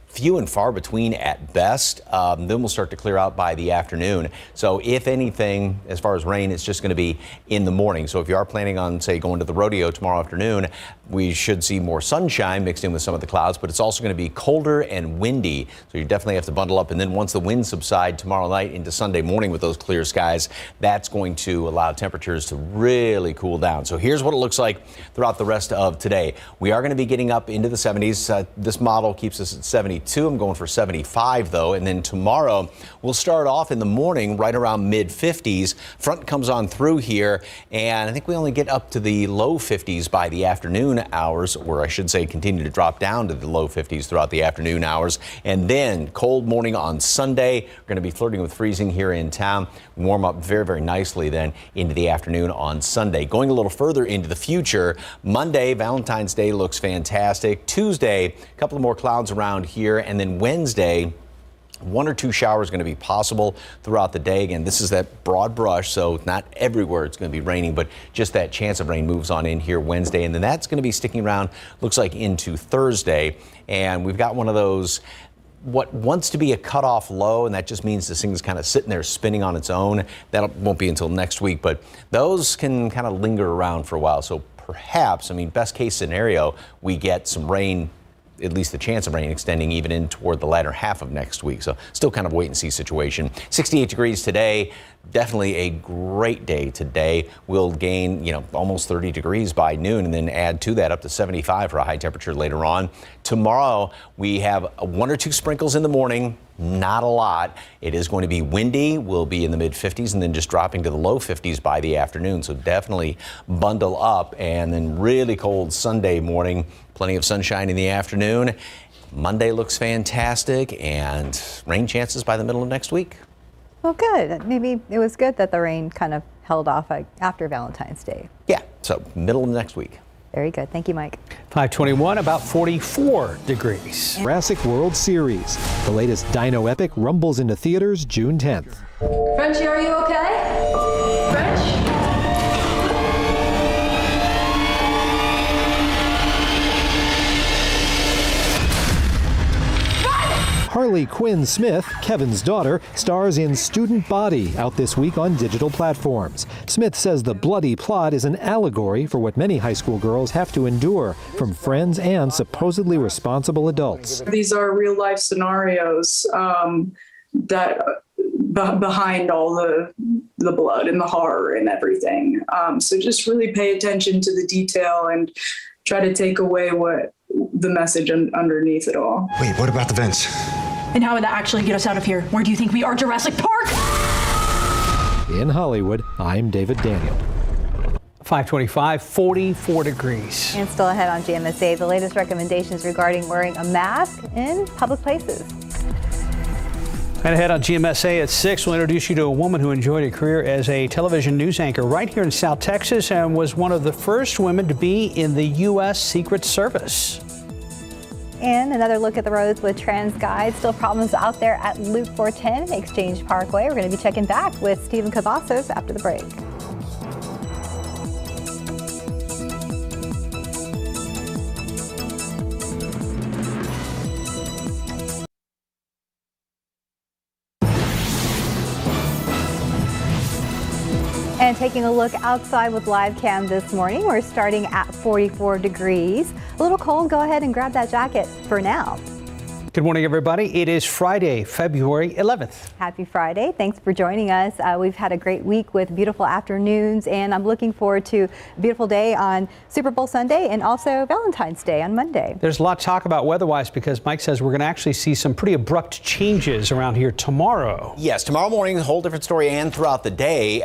few and far between at best. Then we'll start to clear out by the afternoon. So if anything, as far as rain, it's just going to be in the morning. So if you are planning on, say, going to the rodeo tomorrow afternoon, we should see more sunshine mixed in with some of the clouds, but it's also going to be colder and windy. So you definitely have to bundle up. And then once the winds subside tomorrow night into Sunday morning with those clear skies, that's going to allow temperatures to really cool down. So here's what it looks like throughout the rest of today. We are going to be getting up into the 70s. This model keeps us at 72. 72. I'm going for 75, though. And then tomorrow, we'll start off in the morning right around mid-50s. Front comes on through here, and I think we only get up to the low 50s by the afternoon hours, or I should say continue to drop down to the low 50s throughout the afternoon hours. And then cold morning on Sunday. We're going to be flirting with freezing here in town. Warm up very, very nicely then into the afternoon on Sunday. Going a little further into the future, Monday, Valentine's Day looks fantastic. Tuesday, a couple of more clouds around here, and then Wednesday, 1 or 2 showers going to be possible throughout the day. Again, this is that broad brush, so not everywhere it's going to be raining, but just that chance of rain moves on in here Wednesday, and then that's going to be sticking around, looks like, into Thursday. And we've got one of those what wants to be a cutoff low, and that just means this thing's kind of sitting there spinning on its own. That won't be until next week, but those can kind of linger around for a while. So perhaps, I mean, best case scenario, we get some rain, at least the chance of rain extending even in toward the latter half of next week. So still kind of wait and see situation. 68 degrees today. Definitely a great day today. We'll gain, almost 30 degrees by noon, and then add to that up to 75 for a high temperature later on. Tomorrow, we have 1 or 2 sprinkles in the morning. Not a lot. It is going to be windy. We'll be in the mid-50s and then just dropping to the low 50s by the afternoon. So definitely bundle up. And then really cold Sunday morning. Plenty of sunshine in the afternoon. Monday looks fantastic, and rain chances by the middle of next week. Well, good. Maybe it was good that the rain kind of held off after Valentine's Day. Yeah, so middle of next week. Very good. Thank you, Mike. 521, about 44 degrees. Jurassic World Series. The latest dino epic rumbles into theaters June 10th. Frenchie, are you okay? French? Harley Quinn Smith, Kevin's daughter, stars in Student Body, out this week on digital platforms. Smith says the bloody plot is an allegory for what many high school girls have to endure from friends and supposedly responsible adults. These are real life scenarios that behind all the blood and the horror and everything. So just really pay attention to the detail and try to take away what the message underneath it all. Wait, what about the vents? And how would that actually get us out of here? Where do you think we are, Jurassic Park? In Hollywood, I'm David Daniel. 525, 44 degrees. And still ahead on GMSA, the latest recommendations regarding wearing a mask in public places. And ahead on GMSA at 6, we'll introduce you to a woman who enjoyed a career as a television news anchor right here in South Texas and was one of the first women to be in the U.S. Secret Service. And another look at the roads with Trans Guide. Still problems out there at Loop 410 and Exchange Parkway. We're going to be checking back with Stephen Cavazos after the break. And taking a look outside with live cam this morning, we're starting at 44 degrees. A little cold, go ahead and grab that jacket for now. Good morning, everybody. It is Friday, February 11th. Happy Friday. Thanks for joining us. We've had a great week with beautiful afternoons, and I'm looking forward to a beautiful day on Super Bowl Sunday and also Valentine's Day on Monday. There's a lot to talk about weather-wise because Mike says we're going to actually see some pretty abrupt changes around here tomorrow. Yes, tomorrow morning, a whole different story and throughout the day.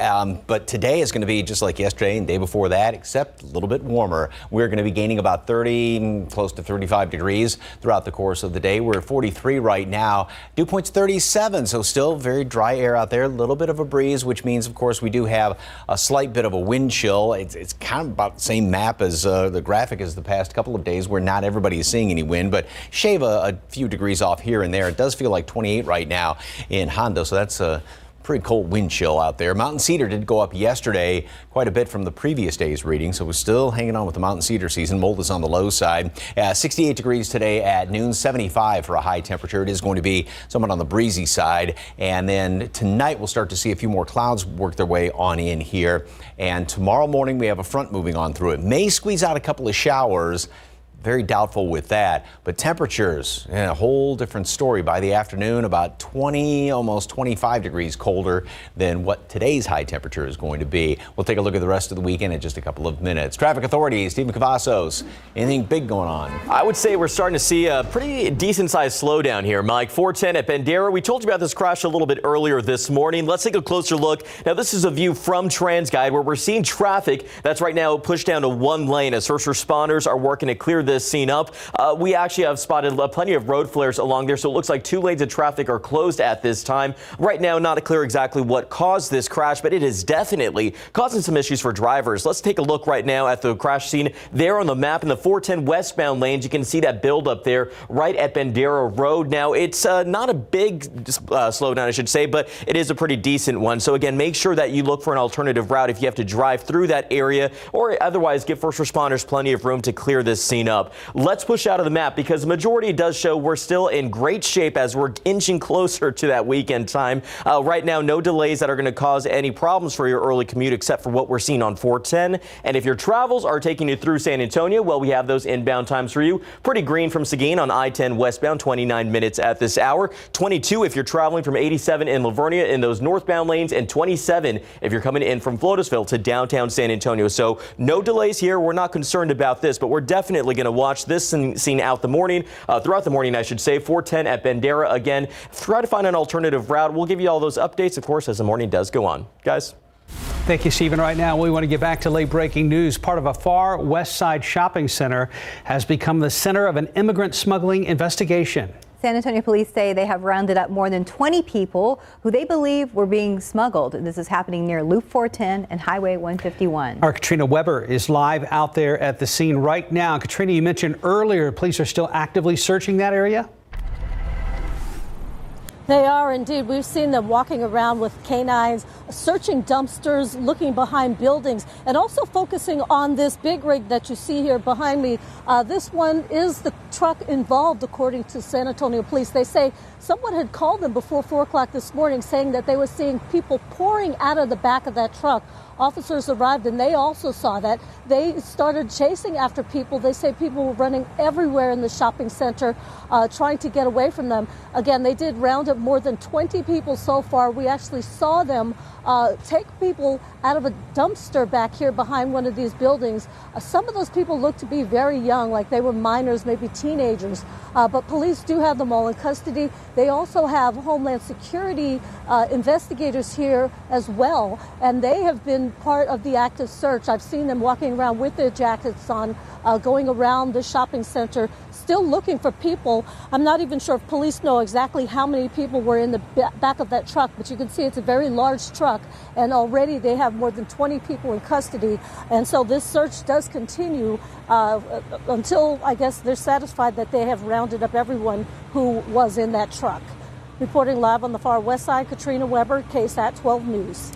But today is going to be just like yesterday and the day before that, except a little bit warmer. We're going to be gaining about 30, close to 35 degrees throughout the course of the day. We're 43 right now. Dew point's 37, so still very dry air out there. A little bit of a breeze, which means, of course, we do have a slight bit of a wind chill. It's kind of about the same map as the graphic as the past couple of days, where not everybody is seeing any wind, but shave a few degrees off here and there. It does feel like 28 right now in Hondo, so that's a pretty cold wind chill out there. Mountain cedar did go up yesterday quite a bit from the previous day's reading, so we're still hanging on with the mountain cedar season. Mold is on the low side. 68 degrees today at noon, 75 for a high temperature. It is going to be somewhat on the breezy side, and then tonight we'll start to see a few more clouds work their way on in here, and tomorrow morning we have a front moving on through it. May squeeze out a couple of showers. very doubtful with that. But temperatures, a whole different story. By the afternoon, about 20, almost 25 degrees colder than what today's high temperature is going to be. We'll take a look at the rest of the weekend in just a couple of minutes. Traffic authorities, Stephen Cavazos, anything big going on? I would say we're starting to see a pretty decent sized slowdown here, Mike. 410 at Bandera. We told you about this crash a little bit earlier this morning. Let's take a closer look. Now, this is a view from TransGuide where we're seeing traffic that's right now pushed down to one lane as first responders are working to clear this scene up. We actually have spotted plenty of road flares along there, so it looks like 2 lanes of traffic are closed at this time. Right now, not clear exactly what caused this crash, but it is definitely causing some issues for drivers. Let's take a look right now at the crash scene there on the map in the 410 westbound lanes. You can see that build up there right at Bandera Road. Now, it's not a big slowdown, I should say, but it is a pretty decent one. So again, make sure that you look for an alternative route if you have to drive through that area, or otherwise give first responders plenty of room to clear this scene up. Let's push out of the map because the majority does show we're still in great shape as we're inching closer to that weekend time. Right now, no delays that are going to cause any problems for your early commute except for what we're seeing on 410. And if your travels are taking you through San Antonio, well, we have those inbound times for you. Pretty green from Seguin on I-10 westbound, 29 minutes at this hour. 22 if you're traveling from 87 in Livonia in those northbound lanes, and 27 if you're coming in from Floydville to downtown San Antonio. So no delays here. We're not concerned about this, but we're definitely going to watch this scene out throughout the morning, I should say. 410 at Bandera again. Try to find an alternative route. We'll give you all those updates, of course, as the morning does go on. Guys. Thank you, Stephen. Right now, we want to get back to late breaking news. Part of a far west side shopping center has become the center of an immigrant smuggling investigation. San Antonio police say they have rounded up more than 20 people who they believe were being smuggled. This is happening near Loop 410 and Highway 151. Our Katrina Weber is live out there at the scene right now. Katrina, you mentioned earlier police are still actively searching that area? They are indeed. We've seen them walking around with canines, searching dumpsters, looking behind buildings, and also focusing on this big rig that you see here behind me. This one is the truck involved, according to San Antonio police. They say someone had called them before 4 o'clock this morning saying that they were seeing people pouring out of the back of that truck. Officers arrived and they also saw that. They started chasing after people. They say people were running everywhere in the shopping center, trying to get away from them. Again, they did round up more than 20 people so far. We actually saw them take people out of a dumpster back here behind one of these buildings. Some of those people look to be very young, like they were minors, maybe teenagers. But police do have them all in custody. They also have Homeland Security investigators here as well, and they have been part of the active search. I've seen them walking around with their jackets on, going around the shopping center, still looking for people. I'm not even sure if police know exactly how many people were in the back of that truck, but you can see it's a very large truck, and already they have more than 20 people in custody. And so this search does continue until, I guess, they're satisfied that they have rounded up everyone who was in that truck. Reporting live on the far west side, Katrina Weber, KSAT 12 News.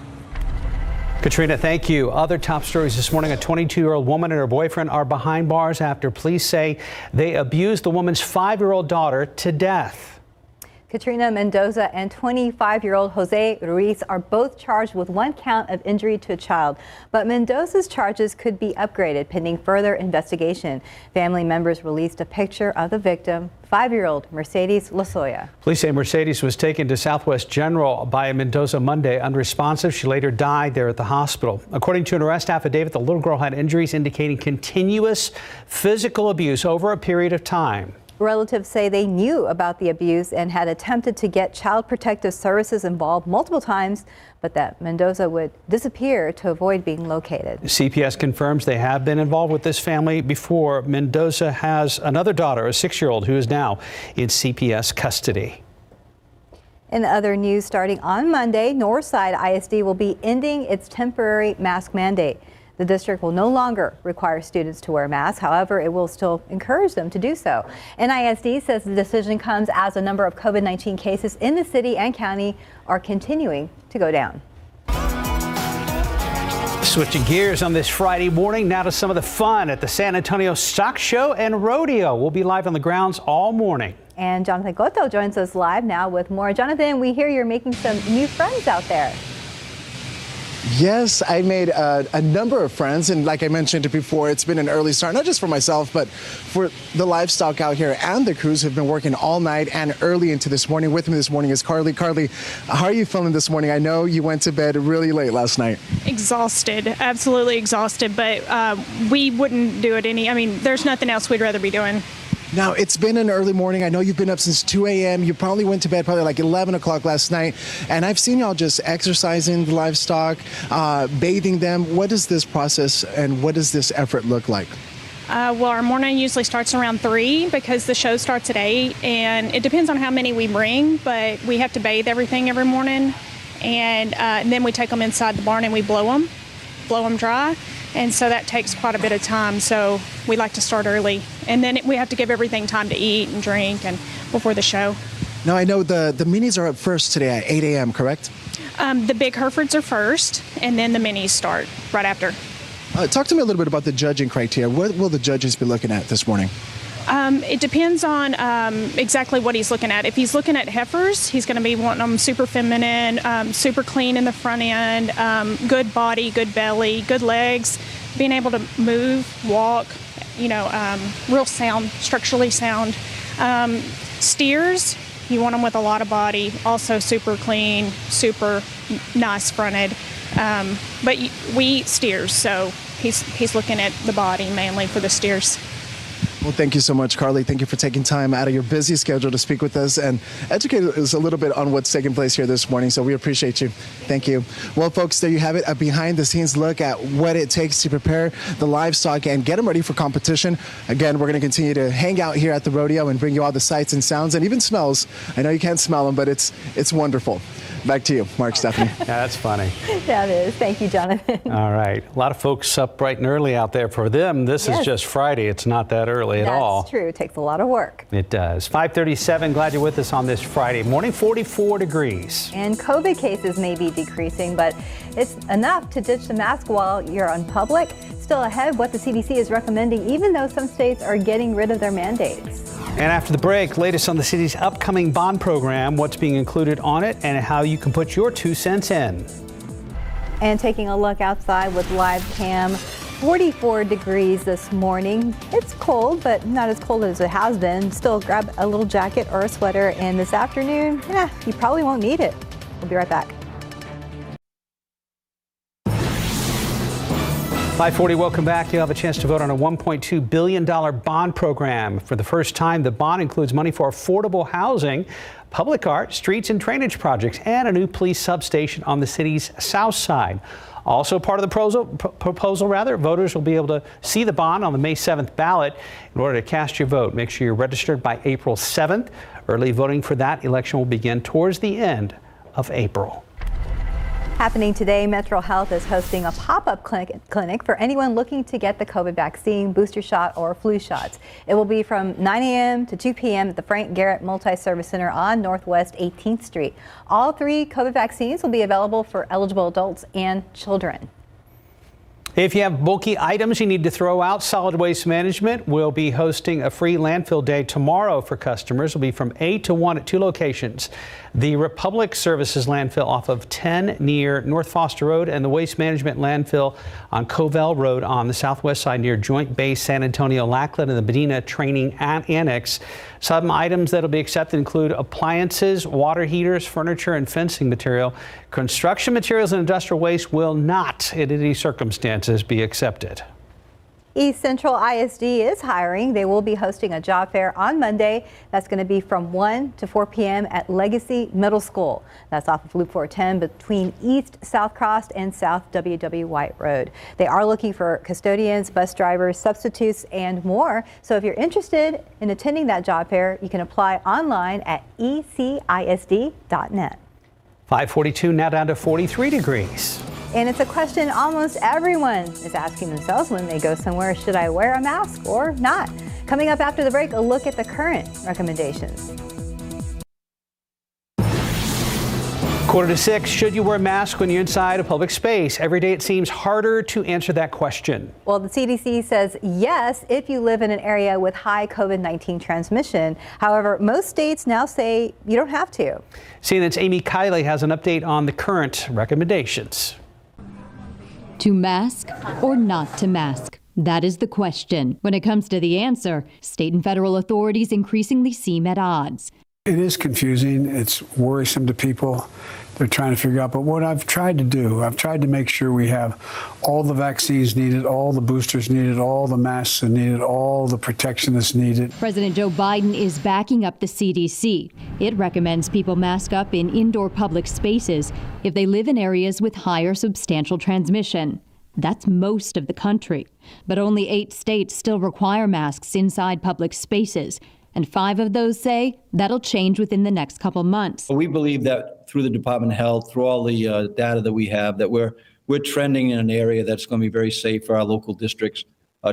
Katrina, thank you. Other top stories this morning. A 22-year-old woman and her boyfriend are behind bars after police say they abused the woman's 5-year-old daughter to death. Katrina Mendoza and 25-year-old Jose Ruiz are both charged with 1 count of injury to a child. But Mendoza's charges could be upgraded pending further investigation. Family members released a picture of the victim, 5-year-old Mercedes Lozoya. Police say Mercedes was taken to Southwest General by Mendoza Monday unresponsive. She later died there at the hospital. According to an arrest affidavit, the little girl had injuries indicating continuous physical abuse over a period of time. Relatives say they knew about the abuse and had attempted to get Child Protective Services involved multiple times, but that Mendoza would disappear to avoid being located. CPS confirms they have been involved with this family before. Mendoza has another daughter, a 6-year-old, who is now in CPS custody. In other news, starting on Monday, Northside ISD will be ending its temporary mask mandate. The district will no longer require students to wear masks. However, it will still encourage them to do so. NISD says the decision comes as a number of COVID-19 cases in the city and county are continuing to go down. Switching gears on this Friday morning, now to some of the fun at the San Antonio Stock Show and Rodeo. We'll be live on the grounds all morning. And Jonathan Cotto joins us live now with more. Jonathan, we hear you're making some new friends out there. Yes, I made a number of friends, and like I mentioned before, it's been an early start, not just for myself, but for the livestock out here, and the crews have been working all night and early into this morning. With me this morning is Carly. Carly, how are you feeling this morning? I know you went to bed really late last night. Exhausted, absolutely exhausted, but we wouldn't do it there's nothing else we'd rather be doing. Now, it's been an early morning. I know you've been up since 2 a.m. You probably went to bed probably like 11 o'clock last night. And I've seen y'all just exercising the livestock, bathing them. What is this process and what does this effort look like? Well, our morning usually starts around 3 because the show starts at 8. And it depends on how many we bring, but we have to bathe everything every morning. And then we take them inside the barn and we blow them dry. And so that takes quite a bit of time. So we like to start early. And then we have to give everything time to eat and drink and before the show. Now, I know the minis are up first today at 8 a.m., correct? The big Herefords are first, and then the minis start right after. Talk to me a little bit about the judging criteria. What will the judges be looking at this morning? It depends on exactly what he's looking at. If he's looking at heifers, he's going to be wanting them super feminine, super clean in the front end, good body, good belly, good legs, being able to move, walk, real sound, structurally sound. Steers, you want them with a lot of body, also super clean, super nice fronted. But we eat steers, so he's looking at the body mainly for the steers. Well, thank you so much, Carly. Thank you for taking time out of your busy schedule to speak with us and educate us a little bit on what's taking place here this morning. So we appreciate you. Thank you. Well, folks, there you have it, a behind-the-scenes look at what it takes to prepare the livestock and get them ready for competition. Again, we're going to continue to hang out here at the rodeo and bring you all the sights and sounds and even smells. I know you can't smell them, but it's wonderful. Back to you, Mark, Stephanie. Yeah, that's funny. That is. Thank you, Jonathan. All right. A lot of folks up bright and early out there. For them, this is just Friday. It's not that early at all. That's true. It takes a lot of work. It does. 5:37. Glad you're with us on this Friday morning. 44 degrees. And COVID cases may be decreasing, but it's enough to ditch the mask while you're in public. Still ahead, what the CDC is recommending, even though some states are getting rid of their mandates. And after the break, latest on the city's upcoming bond program, what's being included on it, and how you can put your 2 cents in. And taking a look outside with live cam, 44 degrees this morning. It's cold, but not as cold as it has been. Still grab a little jacket or a sweater. And this afternoon, you probably won't need it. We'll be right back. 540, welcome back. You'll have a chance to vote on a $1.2 billion bond program. For the first time, the bond includes money for affordable housing, public art, streets and drainage projects, and a new police substation on the city's south side. Also part of the proposal, voters will be able to see the bond on the May 7th ballot. In order to cast your vote, make sure you're registered by April 7th. Early voting for that election will begin towards the end of April. Happening today, Metro Health is hosting a pop-up clinic for anyone looking to get the COVID vaccine, booster shot, or flu shots. It will be from 9 a.m. to 2 p.m. at the Frank Garrett Multi-Service Center on Northwest 18th Street. All 3 COVID vaccines will be available for eligible adults and children. If you have bulky items you need to throw out, Solid Waste Management will be hosting a free landfill day tomorrow for customers. It'll be from 8 to 1 at 2 locations. The Republic Services landfill off of 10 near North Foster Road and the Waste Management landfill on Covell Road on the southwest side near Joint Base San Antonio Lackland and the Medina Training Annex. Some items that will be accepted include appliances, water heaters, furniture, and fencing material. Construction materials and industrial waste will not, in any circumstances, be accepted. East Central ISD is hiring. They will be hosting a job fair on Monday. That's going to be from 1 to 4 p.m. at Legacy Middle School. That's off of Loop 410 between East South Cross and South W.W. White Road. They are looking for custodians, bus drivers, substitutes, and more. So if you're interested in attending that job fair, you can apply online at ecisd.net. 542 now down to 43 degrees. And it's a question almost everyone is asking themselves when they go somewhere. Should I wear a mask or not? Coming up after the break, a look at the current recommendations. 5:45, should you wear a mask when you're inside a public space? Every day it seems harder to answer that question. Well, the CDC says yes if you live in an area with high COVID-19 transmission. However, most states now say you don't have to. CNN's Amy Kiley has an update on the current recommendations. To mask or not to mask? That is the question. When it comes to the answer, state and federal authorities increasingly seem at odds. It is confusing. It's worrisome to people. They're trying to figure out. But what I've tried to do, I've tried to make sure we have all the vaccines needed, all the boosters needed, all the masks needed, all the protection that's needed. President Joe Biden is backing up the CDC. It recommends people mask up in indoor public spaces if they live in areas with higher substantial transmission. That's most of the country. But only 8 states still require masks inside public spaces. And 5 of those say that'll change within the next couple months. We believe that through the Department of Health, through all the data that we have, that we're trending in an area that's going to be very safe for our local districts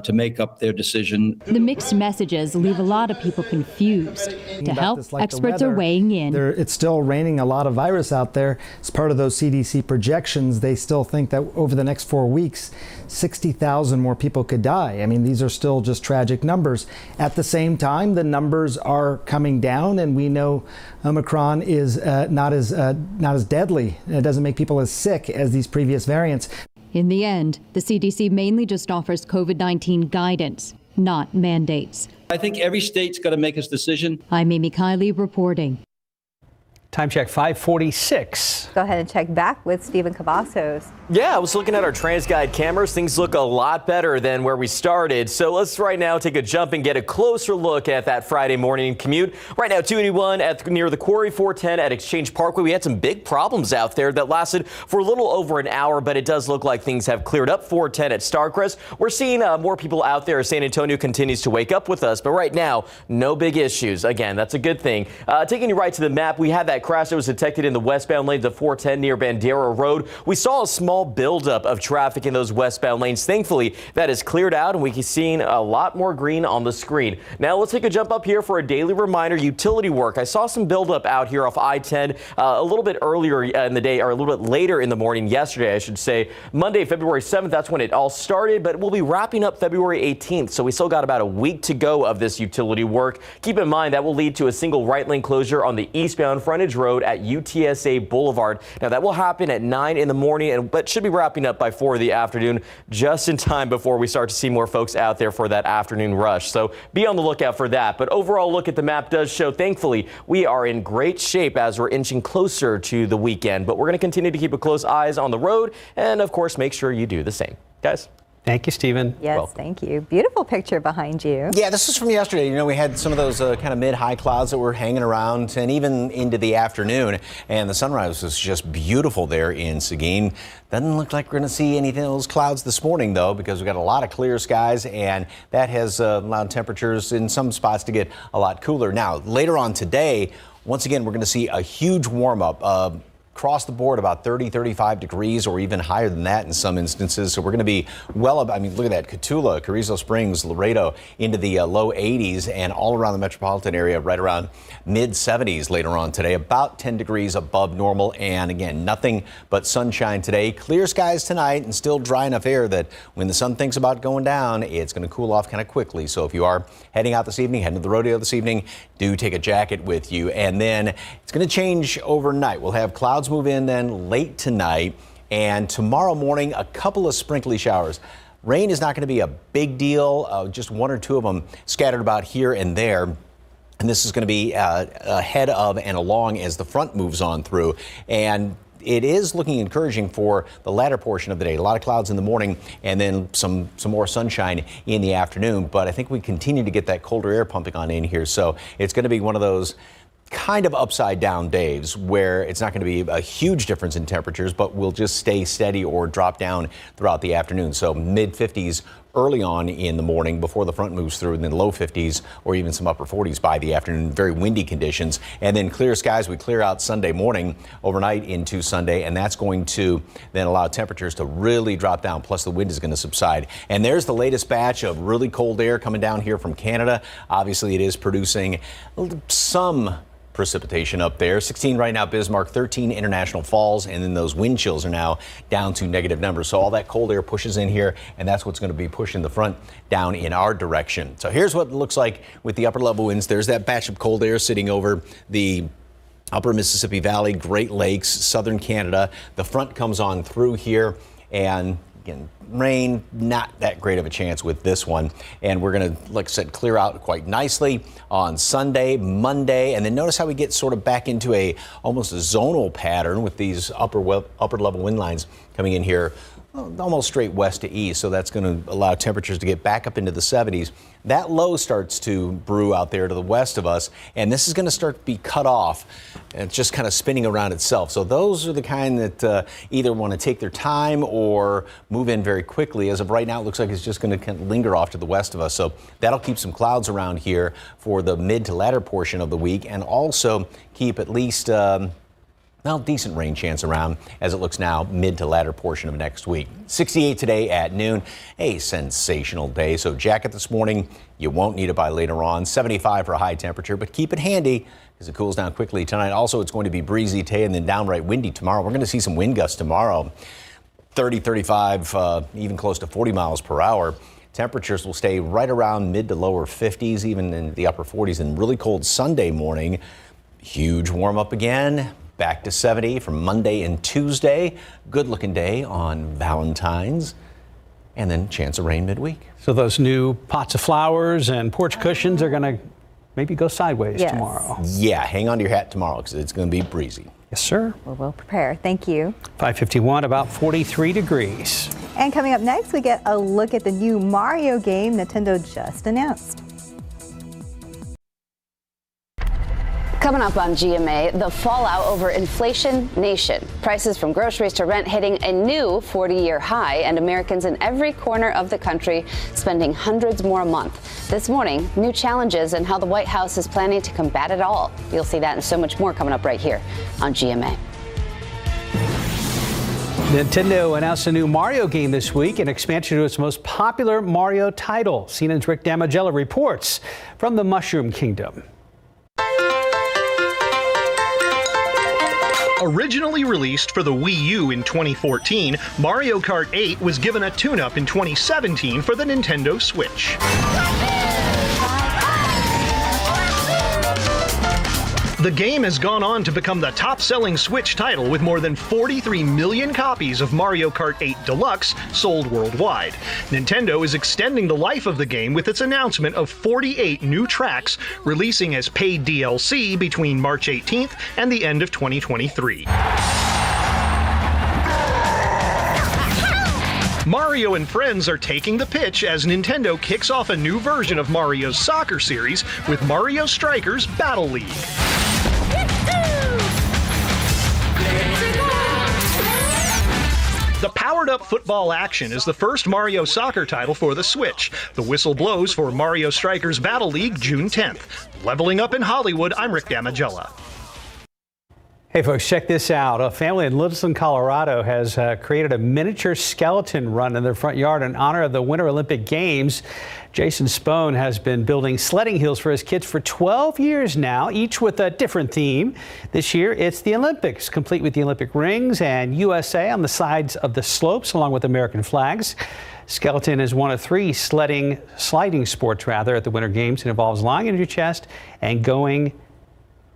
to make up their decision. The mixed messages leave a lot of people confused. To help, experts are weighing in. It's still raining a lot of virus out there. As part of those CDC projections, they still think that over the next 4 weeks, 60,000 more people could die. I mean, these are still just tragic numbers. At the same time, the numbers are coming down, and we know Omicron is not as deadly. It doesn't make people as sick as these previous variants. In the end, the CDC mainly just offers COVID-19 guidance, not mandates. I think every state's got to make its decision. I'm Amy Kiley reporting. Time check 5:46. Go ahead and check back with Stephen Cavazos. Yeah, I was looking at our TransGuide cameras. Things look a lot better than where we started. So let's right now take a jump and get a closer look at that Friday morning commute. Right now, 281 near the Quarry, 410 at Exchange Parkway. We had some big problems out there that lasted for a little over an hour, but it does look like things have cleared up. 410 at Starcrest. We're seeing more people out there as San Antonio continues to wake up with us. But right now, no big issues. Again, that's a good thing. Taking you right to the map, we had that crash that was detected in the westbound lanes of 410 near Bandera Road. We saw a small buildup of traffic in those westbound lanes. Thankfully, that is cleared out, and we can see a lot more green on the screen. Now, let's take a jump up here for a daily reminder. Utility work. I saw some buildup out here off I-10 a little bit earlier in the day, or a little bit later in the morning yesterday, I should say. Monday, February 7th, that's when it all started, but we'll be wrapping up February 18th, so we still got about a week to go of this utility work. Keep in mind that will lead to a single right lane closure on the eastbound frontage road at UTSA Boulevard. Now, that will happen at 9 in the morning, but should be wrapping up by 4 in the afternoon, just in time before we start to see more folks out there for that afternoon rush. So be on the lookout for that. But overall look at the map does show, thankfully, we are in great shape as we're inching closer to the weekend. But we're going to continue to keep a close eyes on the road and, of course, make sure you do the same. Guys. Thank you, Stephen. Yes, thank you. Beautiful picture behind you. Yeah, this is from yesterday. You know, we had some of those kind of mid-high clouds that were hanging around and even into the afternoon. And the sunrise was just beautiful there in Seguin. Doesn't look like we're going to see any of those clouds this morning, though, because we've got a lot of clear skies, and that has allowed temperatures in some spots to get a lot cooler. Now, later on today, once again, we're going to see a huge warm-up. Across the board, about 30, 35 degrees or even higher than that in some instances. So we're going to be well up. I mean, look at that. Cotulla, Carrizo Springs, Laredo into the low 80s, and all around the metropolitan area right around mid 70s later on today, about 10 degrees above normal. And again, nothing but sunshine today. Clear skies tonight and still dry enough air that when the sun thinks about going down, it's going to cool off kind of quickly. So if you are heading out this evening, heading to the rodeo this evening, do take a jacket with you. And then it's going to change overnight. We'll have clouds move in then late tonight, and tomorrow morning a couple of sprinkly showers. Rain is not going to be a big deal, just 1 or 2 of them scattered about here and there. And this is going to be ahead of and along as the front moves on through. And it is looking encouraging for the latter portion of the day. A lot of clouds in the morning and then some more sunshine in the afternoon. But I think we continue to get that colder air pumping on in here. So it's going to be one of those kind of upside down days where it's not going to be a huge difference in temperatures, but will just stay steady or drop down throughout the afternoon. So mid 50s early on in the morning before the front moves through, and then low 50s or even some upper 40s by the afternoon. Very windy conditions, and then clear skies. We clear out Sunday morning overnight into Sunday, and that's going to then allow temperatures to really drop down. Plus the wind is going to subside. And there's the latest batch of really cold air coming down here from Canada. Obviously it is producing some precipitation up there. 16 right now, Bismarck, 13 International Falls, and then those wind chills are now down to negative numbers. So all that cold air pushes in here, and that's what's going to be pushing the front down in our direction. So here's what it looks like with the upper level winds. There's that batch of cold air sitting over the upper Mississippi Valley, Great Lakes, southern Canada. The front comes on through here, and Again, rain, not that great of a chance with this one. And we're going to, like I said, clear out quite nicely on Sunday, Monday. And then notice how we get sort of back into almost a zonal pattern with these upper level wind lines coming in here almost straight west to east. So that's going to allow temperatures to get back up into the 70s. That low starts to brew out there to the west of us, and this is going to start to be cut off. And it's just kind of spinning around itself. So those are the kind that either want to take their time or move in very quickly. As of right now, it looks like it's just going to kind of linger off to the west of us. So that'll keep some clouds around here for the mid to latter portion of the week, and also keep at least decent rain chance around as it looks now mid to latter portion of next week. 68 today at noon, a sensational day. So jacket this morning, you won't need it by later on. 75 for a high temperature, but keep it handy because it cools down quickly tonight. Also, it's going to be breezy today and then downright windy tomorrow. We're going to see some wind gusts tomorrow, 30, 35, even close to 40 miles per hour. Temperatures will stay right around mid to lower 50s, even in the upper 40s, and really cold Sunday morning. Huge warm up again. Back to 70 for Monday and Tuesday. Good looking day on Valentine's. And then chance of rain midweek. So those new pots of flowers and porch cushions are going to maybe go sideways tomorrow. Yeah, hang on to your hat tomorrow because it's going to be breezy. Yes, sir. We're well prepared. Thank you. 5:51, about 43 degrees. And coming up next, we get a look at the new Mario game Nintendo just announced. Coming up on GMA, the fallout over inflation nation. Prices from groceries to rent hitting a new 40-year high, and Americans in every corner of the country spending hundreds more a month. This morning, new challenges and how the White House is planning to combat it all. You'll see that and so much more coming up right here on GMA. Nintendo announced a new Mario game this week, an expansion to its most popular Mario title. CNN's Rick Damigella reports from the Mushroom Kingdom. Originally released for the Wii U in 2014, Mario Kart 8 was given a tune-up in 2017 for the Nintendo Switch. The game has gone on to become the top-selling Switch title with more than 43 million copies of Mario Kart 8 Deluxe sold worldwide. Nintendo is extending the life of the game with its announcement of 48 new tracks releasing as paid DLC between March 18th and the end of 2023. Mario and friends are taking the pitch as Nintendo kicks off a new version of Mario's soccer series with Mario Strikers Battle League. The powered-up football action is the first Mario soccer title for the Switch. The whistle blows for Mario Strikers Battle League June 10th. Leveling up in Hollywood, I'm Rick Damigella. Hey folks, check this out. A family in Littleton, Colorado has created a miniature skeleton run in their front yard in honor of the Winter Olympic Games. Jason Spohn has been building sledding heels for his kids for 12 years now, each with a different theme. This year, it's the Olympics, complete with the Olympic rings and USA on the sides of the slopes, along with American flags. Skeleton is one of three sliding sports at the Winter Games. It involves lying on your chest and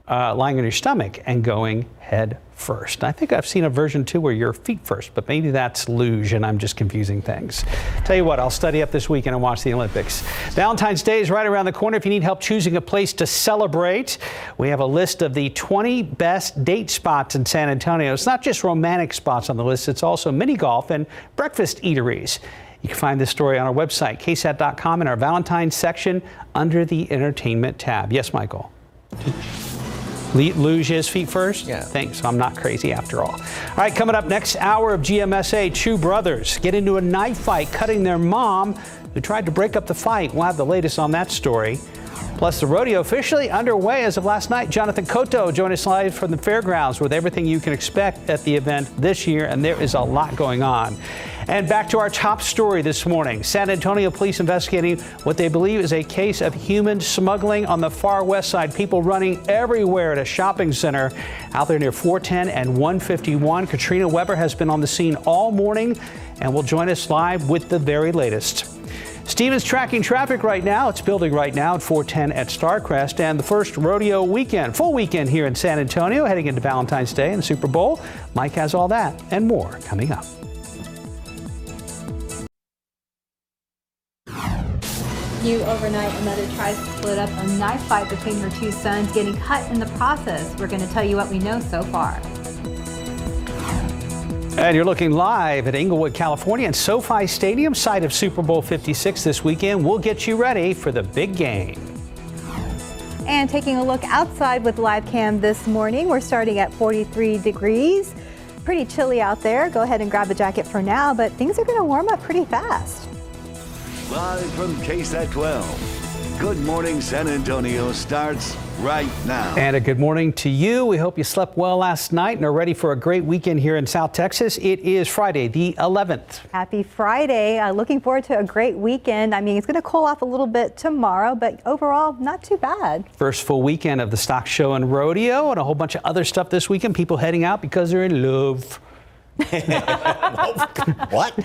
lying on your stomach and going head first. I think I've seen a version too where you're feet first, but maybe that's luge and I'm just confusing things. Tell you what, I'll study up this weekend and watch the Olympics. Valentine's Day is right around the corner. If you need help choosing a place to celebrate, we have a list of the 20 best date spots in San Antonio. It's not just romantic spots on the list, it's also mini golf and breakfast eateries. You can find this story on our website, KSAT.com, in our Valentine's section under the Entertainment tab. Yes, Michael? Luge is feet first? Yeah. Thanks. I'm not crazy after all. All right, coming up next hour of GMSA, two brothers get into a knife fight, cutting their mom who tried to break up the fight. We'll have the latest on that story. Plus, the rodeo officially underway as of last night. Jonathan Cotto joined us live from the fairgrounds with everything you can expect at the event this year, and there is a lot going on. And back to our top story this morning. San Antonio police investigating what they believe is a case of human smuggling on the far west side. People running everywhere at a shopping center out there near 410 and 151. Katrina Weber has been on the scene all morning and will join us live with the very latest. Steven's tracking traffic right now. It's building right now at 410 at Starcrest, and the first rodeo weekend, full weekend here in San Antonio, heading into Valentine's Day and the Super Bowl. Mike has all that and more coming up. New overnight, a mother tries to split up a knife fight between her two sons, getting cut in the process. We're going to tell you what we know so far. And you're looking live at Inglewood, California, and SoFi Stadium, site of Super Bowl 56 this weekend. We'll get you ready for the big game. And taking a look outside with live cam this morning, we're starting at 43 degrees. Pretty chilly out there. Go ahead and grab a jacket for now, but things are going to warm up pretty fast. Live from KSAT 12. Good Morning San Antonio starts right now. And a good morning to you. We hope you slept well last night and are ready for a great weekend here in South Texas. It is Friday, the 11th. Happy Friday. Looking forward to a great weekend. I mean, it's going to cool off a little bit tomorrow, but overall, not too bad. First full weekend of the stock show and rodeo and a whole bunch of other stuff this weekend. People heading out because they're in love. What?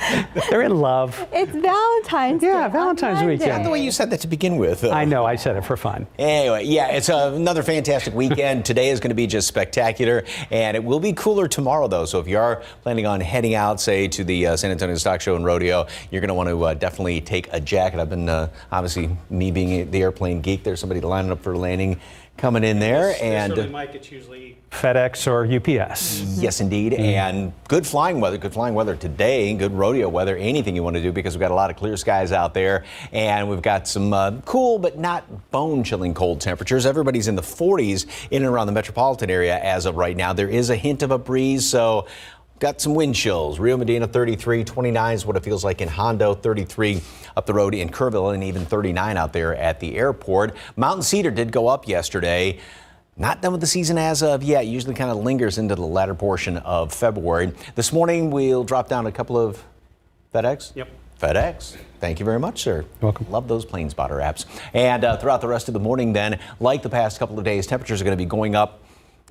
They're in love. It's Valentine's Day. Yeah, Valentine's weekend. Not the way you said that to begin with. I know, I said it for fun. Anyway, yeah, it's another fantastic weekend. Today is going to be just spectacular, and it will be cooler tomorrow, though. So if you are planning on heading out, say, to the San Antonio Stock Show and Rodeo, you're going to want to definitely take a jacket. I've been, obviously, me being the airplane geek, there's somebody lining up for landing coming in there. And Mike, it's usually FedEx or UPS. Yes, indeed. And good flying weather today, good rodeo weather, anything you want to do, because we've got a lot of clear skies out there. And we've got some cool but not bone-chilling cold temperatures. Everybody's in the 40s in and around the metropolitan area as of right now. There is a hint of a breeze, so got some wind chills. Rio Medina 33, 29 is what it feels like in Hondo, 33 up the road in Kerrville, and even 39 out there at the airport. Mountain Cedar did go up yesterday. Not done with the season as of yet. Usually kind of lingers into the latter portion of February. This morning we'll drop down a couple of FedEx. Yep. FedEx. Thank you very much, sir. Welcome. Love those plane spotter apps. And throughout the rest of the morning then, like the past couple of days, temperatures are going to be going up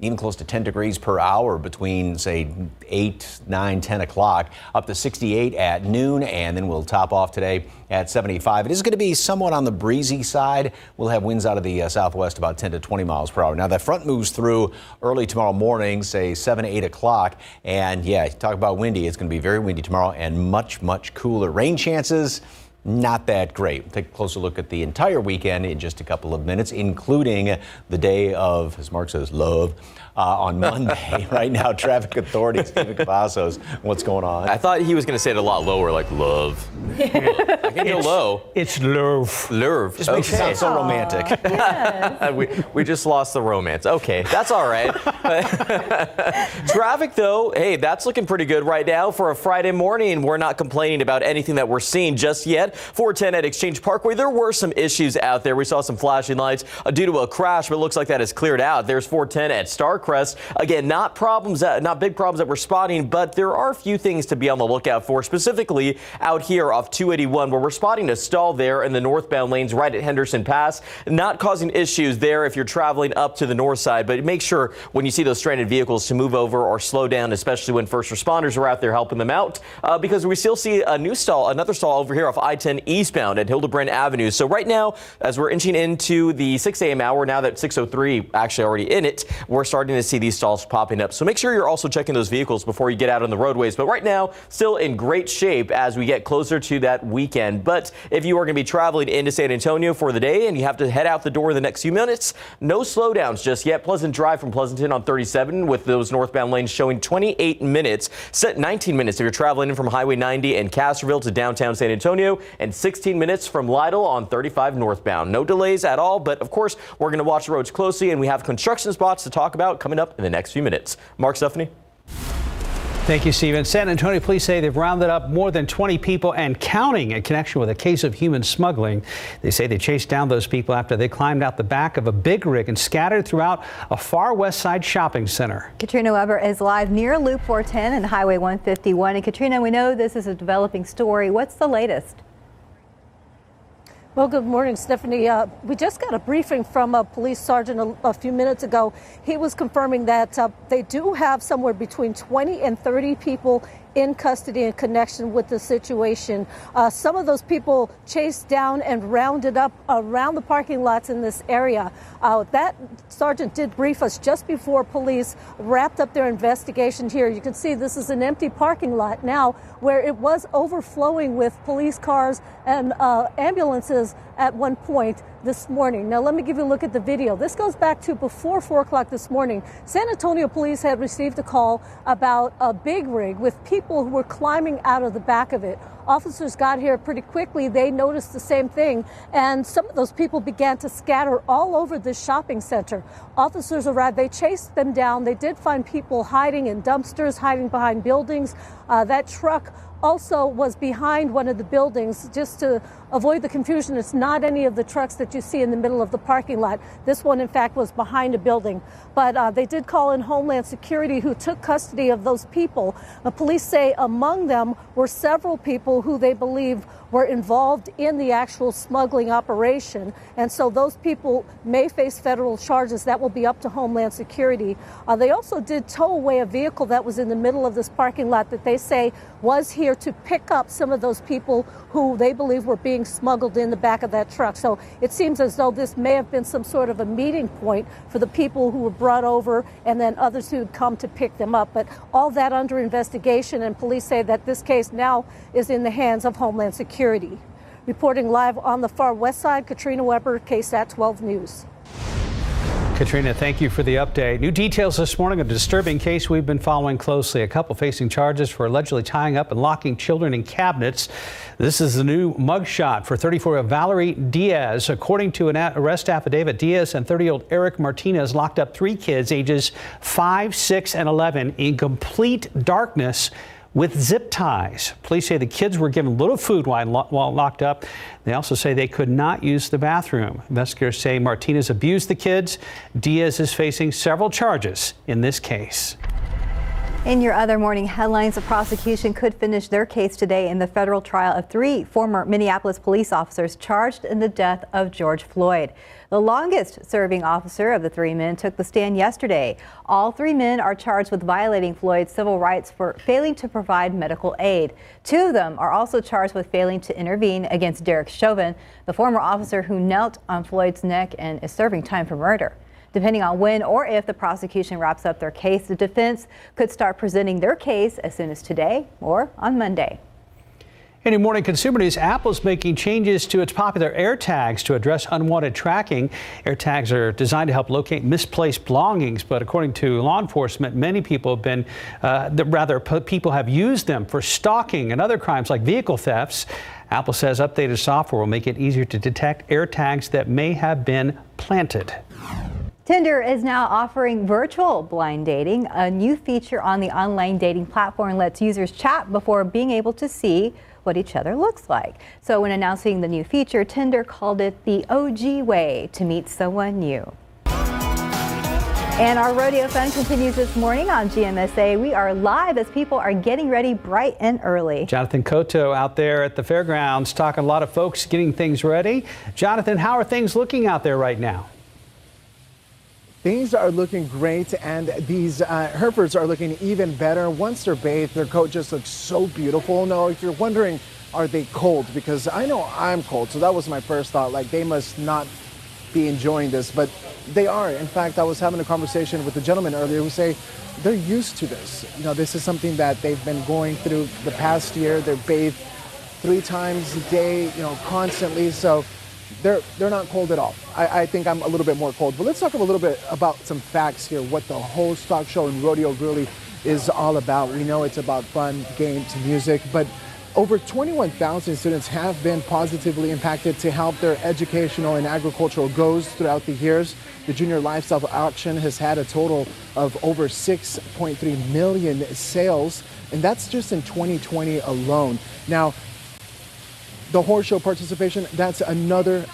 even close to 10 degrees per hour between, say, 8, 9, 10 o'clock, up to 68 at noon, and then we'll top off today at 75. It is going to be somewhat on the breezy side. We'll have winds out of the southwest about 10 to 20 miles per hour. Now, that front moves through early tomorrow morning, say 7, 8 o'clock, and yeah, talk about windy. It's going to be very windy tomorrow and much, much cooler. Rain chances, not that great. We'll take a closer look at the entire weekend in just a couple of minutes, including the day of, as Mark says, love, on Monday. Right now, traffic authority, Stephen Cavazos, what's going on? I thought he was going to say it a lot lower, like love. I can go low. It's love. Love. Just makes it sound so romantic. Yes. we just lost the romance. Okay, that's all right. Traffic, though, hey, that's looking pretty good right now for a Friday morning. We're not complaining about anything that we're seeing just yet. 410 at Exchange Parkway, there were some issues out there. We saw some flashing lights due to a crash, but it looks like that is cleared out. There's 410 at Starcrest. Again, not big problems that we're spotting, but there are a few things to be on the lookout for, specifically out here off 281, where we're spotting a stall there in the northbound lanes right at Henderson Pass. Not causing issues there if you're traveling up to the north side, but make sure when you see those stranded vehicles to move over or slow down, especially when first responders are out there helping them out, because we still see another stall over here off I-10 eastbound at Hildebrand Avenue. So right now, as we're inching into the 6 a.m. hour, now that 6:03 actually already in it, we're starting to see these stalls popping up. So make sure you're also checking those vehicles before you get out on the roadways. But right now, still in great shape as we get closer to that weekend. But if you are going to be traveling into San Antonio for the day and you have to head out the door in the next few minutes, no slowdowns just yet. Pleasant Drive from Pleasanton on 37 with those northbound lanes showing 28 minutes. Set 19 minutes if you're traveling in from Highway 90 and Castroville to downtown San Antonio, and 16 minutes from Lytle on 35 northbound. No delays at all, but of course, we're going to watch the roads closely, and we have construction spots to talk about coming up in the next few minutes. Mark, Stephanie. Thank you, Stephen. San Antonio police say they've rounded up more than 20 people and counting in connection with a case of human smuggling. They say they chased down those people after they climbed out the back of a big rig and scattered throughout a far west side shopping center. Katrina Weber is live near Loop 410 and Highway 151. And Katrina, we know this is a developing story. What's the latest? Well, good morning, Stephanie. We just got a briefing from a police sergeant a few minutes ago. He was confirming that they do have somewhere between 20 and 30 people in custody in connection with the situation. Some of those people chased down and rounded up around the parking lots in this area. That sergeant did brief us just before police wrapped up their investigation here. You can see this is an empty parking lot now where it was overflowing with police cars and ambulances at one point this morning. Now, let me give you a look at the video. This goes back to before 4 o'clock this morning. San Antonio police had received a call about a big rig with people who were climbing out of the back of it. Officers got here pretty quickly. They noticed the same thing, and some of those people began to scatter all over this shopping center. Officers arrived. They chased them down. They did find people hiding in dumpsters, hiding behind buildings. That truck also was behind one of the buildings. Just to avoid the confusion, it's not any of the trucks that you see in the middle of the parking lot. This one, in fact, was behind a building. But they did call in Homeland Security, who took custody of those people. The police say among them were several people who they believe were involved in the actual smuggling operation. And so those people may face federal charges. That will be up to Homeland Security. They also did tow away a vehicle that was in the middle of this parking lot that they say was here to pick up some of those people who they believe were being smuggled in the back of that truck. So it seems as though this may have been some sort of a meeting point for the people who were brought over and then others who had come to pick them up. But all that under investigation, and police say that this case now is in the hands of Homeland Security. Reporting live on the far west side, Katrina Weber, KSAT 12 News. Katrina, thank you for the update. New details this morning, a disturbing case we've been following closely. A couple facing charges for allegedly tying up and locking children in cabinets. This is the new mugshot for 34-year-old Valerie Diaz. According to an arrest affidavit, Diaz and 30-year-old Eric Martinez locked up 3 kids ages 5, 6, and 11 in complete darkness with zip ties. Police say the kids were given little food while locked up. They also say they could not use the bathroom. Investigators say Martinez abused the kids. Diaz is facing several charges in this case. In your other morning headlines, the prosecution could finish their case today in the federal trial of 3 former Minneapolis police officers charged in the death of George Floyd. The longest serving officer of the 3 men took the stand yesterday. All 3 men are charged with violating Floyd's civil rights for failing to provide medical aid. 2 of them are also charged with failing to intervene against Derek Chauvin, the former officer who knelt on Floyd's neck and is serving time for murder. Depending on when or if the prosecution wraps up their case, the defense could start presenting their case as soon as today or on Monday. In your morning consumer news, Apple's making changes to its popular AirTags to address unwanted tracking. AirTags are designed to help locate misplaced belongings, but according to law enforcement, many people have been, people have used them for stalking and other crimes like vehicle thefts. Apple says updated software will make it easier to detect AirTags that may have been planted. Tinder is now offering virtual blind dating. A new feature on the online dating platform lets users chat before being able to see what each other looks like. So when announcing the new feature, Tinder called it the OG way to meet someone new. And our rodeo fun continues this morning on GMSA. We are live as people are getting ready bright and early. Jonathan Cotto out there at the fairgrounds talking a lot of folks getting things ready. Jonathan, how are things looking out there right now? Things are looking great, and these Herefords are looking even better. Once they're bathed, their coat just looks so beautiful. Now, if you're wondering, are they cold? Because I know I'm cold, so that was my first thought. Like, they must not be enjoying this, but they are. In fact, I was having a conversation with a gentleman earlier who say they're used to this. You know, this is something that they've been going through the past year. They're bathed 3 times a day, you know, constantly. So they're not cold at all. I think I'm a little bit more cold. But let's talk a little bit about some facts here, what the whole stock show and rodeo really is all about. We know it's about fun, games, music, but over 21,000 students have been positively impacted to help their educational and agricultural goals throughout the years. The Junior Lifestyle Auction has had a total of over 6.3 million sales, and that's just in 2020 alone. Now, the horse show participation, that's another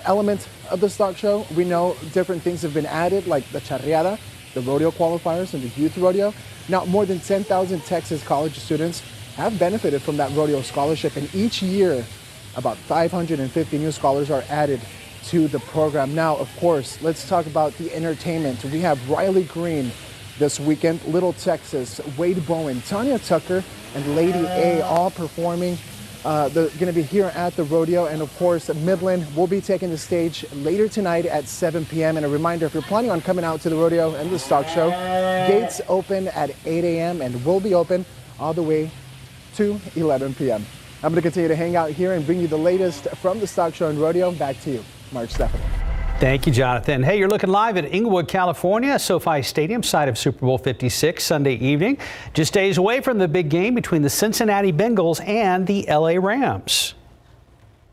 element of the stock show. We know different things have been added, like the charreada, the rodeo qualifiers, and the youth rodeo. Now, more than 10,000 Texas college students have benefited from that rodeo scholarship, and each year, about 550 new scholars are added to the program. Now, of course, let's talk about the entertainment. We have Riley Green this weekend. Little Texas, Wade Bowen, Tanya Tucker, and Lady A all performing. They're going to be here at the rodeo, and of course Midland will be taking the stage later tonight at 7 p.m. And a reminder, if you're planning on coming out to the rodeo and the stock show, gates open at 8 a.m. and will be open all the way to 11 p.m. I'm going to continue to hang out here and bring you the latest from the stock show and rodeo. Back to you, Mark Stephanie. Thank you, Jonathan. Hey, you're looking live at Inglewood, California, SoFi Stadium, site of Super Bowl 56, Sunday evening. Just days away from the big game between the Cincinnati Bengals and the LA Rams.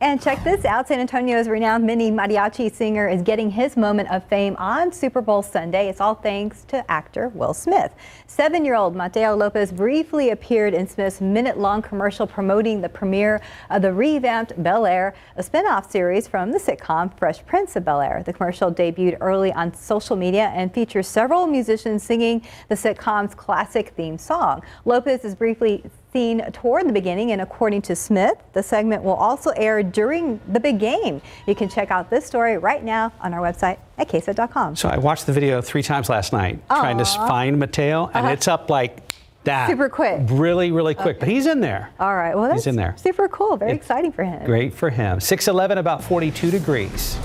And check this out. San Antonio's renowned mini mariachi singer is getting his moment of fame on Super Bowl Sunday. It's all thanks to actor Will Smith. 7-year-old Mateo Lopez briefly appeared in Smith's minute-long commercial promoting the premiere of the revamped Bel-Air, a spin-off series from the sitcom Fresh Prince of Bel-Air. The commercial debuted early on social media and features several musicians singing the sitcom's classic theme song. Lopez is briefly seen toward the beginning, and according to Smith, the segment will also air during the big game. You can check out this story right now on our website at KSAT.com. So I watched the video 3 times last night trying to find Mateo, and it's up like that. Super quick. Really, really quick. Okay. But he's in there. All right. Well, that's he's in there. Super cool. Very exciting for him. Great for him. 6:11, about 42 degrees.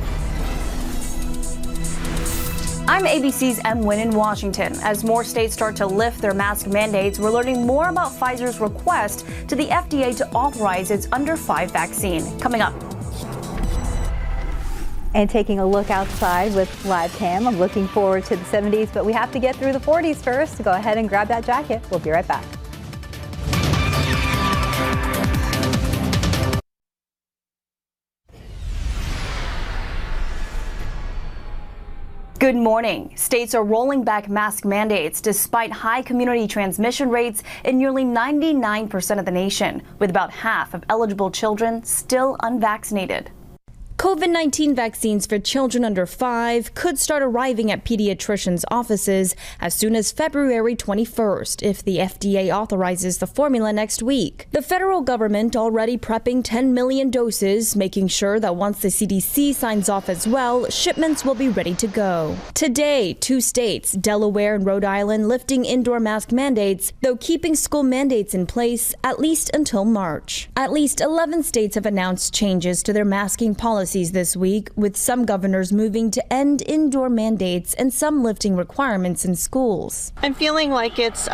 I'm ABC's M. Wynn in Washington. As more states start to lift their mask mandates, we're learning more about Pfizer's request to the FDA to authorize its under 5 vaccine. Coming up. And taking a look outside with live cam. I'm looking forward to the 70s, but we have to get through the 40s first. So go ahead and grab that jacket. We'll be right back. Good morning. States are rolling back mask mandates despite high community transmission rates in nearly 99% of the nation, with about half of eligible children still unvaccinated. COVID-19 vaccines for children under 5 could start arriving at pediatricians' offices as soon as February 21st if the FDA authorizes the formula next week. The federal government already prepping 10 million doses, making sure that once the CDC signs off as well, shipments will be ready to go. Today, 2 states, Delaware and Rhode Island, lifting indoor mask mandates, though keeping school mandates in place at least until March. At least 11 states have announced changes to their masking policies this week, with some governors moving to end indoor mandates and some lifting requirements in schools. I'm feeling like it's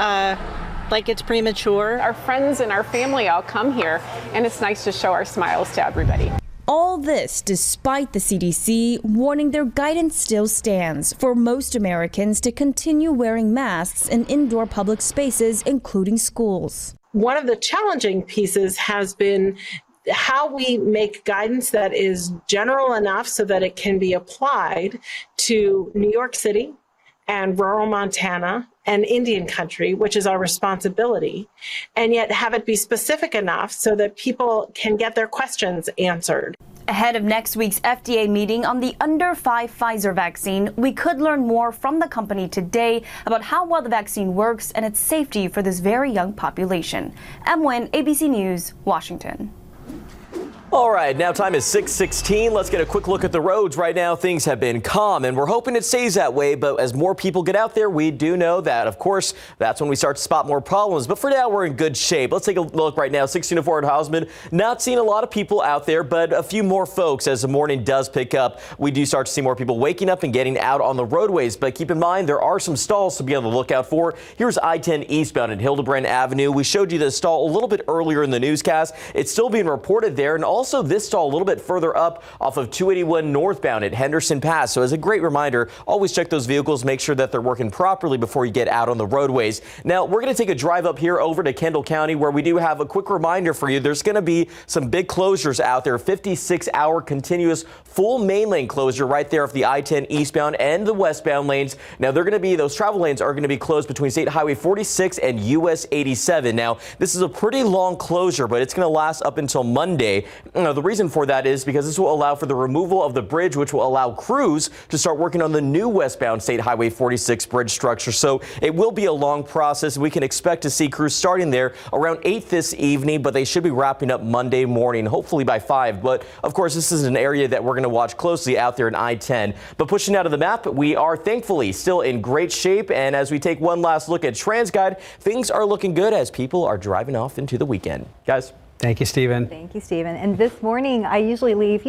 premature. Our friends and our family all come here, and it's nice to show our smiles to everybody. All this despite the CDC warning their guidance still stands for most Americans to continue wearing masks in indoor public spaces, including schools. One of the challenging pieces has been how we make guidance that is general enough so that it can be applied to New York City and rural Montana and Indian country, which is our responsibility, and yet have it be specific enough so that people can get their questions answered. Ahead of next week's FDA meeting on the under 5 Pfizer vaccine, we could learn more from the company today about how well the vaccine works and its safety for this very young population. M. Wynn, ABC News, Washington. All right, now time is 6:16. Let's get a quick look at the roads. Right now, things have been calm, and we're hoping it stays that way. But as more people get out there, we do know that, of course, that's when we start to spot more problems. But for now, we're in good shape. Let's take a look right now. 1604 at Hausman. Not seeing a lot of people out there, but a few more folks as the morning does pick up. We do start to see more people waking up and getting out on the roadways. But keep in mind, there are some stalls to be on the lookout for. Here's I-10 eastbound at Hildebrand Avenue. We showed you the stall a little bit earlier in the newscast. It's still being reported there, and also this stall a little bit further up off of 281 northbound at Henderson Pass. So as a great reminder, always check those vehicles, make sure that they're working properly before you get out on the roadways. Now, we're going to take a drive up here over to Kendall County, where we do have a quick reminder for you. There's going to be some big closures out there, 56-hour continuous full main lane closure right there of the I-10 eastbound and the westbound lanes. Now, they're going to be, those travel lanes are going to be closed between State Highway 46 and US 87. Now, this is a pretty long closure, but it's going to last up until Monday. The reason for that is because this will allow for the removal of the bridge, which will allow crews to start working on the new westbound State Highway 46 bridge structure. So it will be a long process. We can expect to see crews starting there around 8 this evening, but they should be wrapping up Monday morning, hopefully by 5. But of course, this is an area that we're going to watch closely out there in I-10. But pushing out of the map, we are thankfully still in great shape. And as we take one last look at TransGuide, things are looking good as people are driving off into the weekend. Guys. Thank you, Stephen. Thank you, Stephen. And this morning, I usually leave,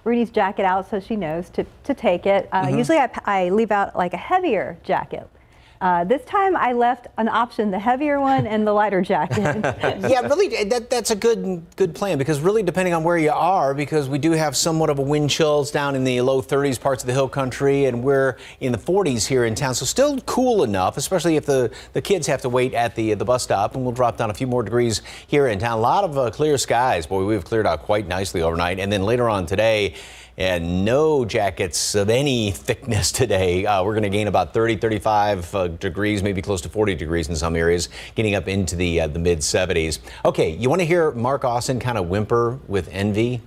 Rudy's jacket out so she knows to take it. Usually I leave out like a heavier jacket. This time I left an option, the heavier one and the lighter jacket. Yeah, really, that's a good plan, because really depending on where you are, because we do have somewhat of a wind chills down in the low 30s parts of the hill country, and we're in the 40s here in town, so still cool enough, especially if the kids have to wait at the bus stop, and we'll drop down a few more degrees here in town. A lot of clear skies. Boy, we've cleared out quite nicely overnight, and then later on today, and no jackets of any thickness today. We're going to gain about 30, 35 degrees, maybe close to 40 degrees in some areas, getting up into the mid 70s. Okay, you want to hear Mark Austin kind of whimper with envy?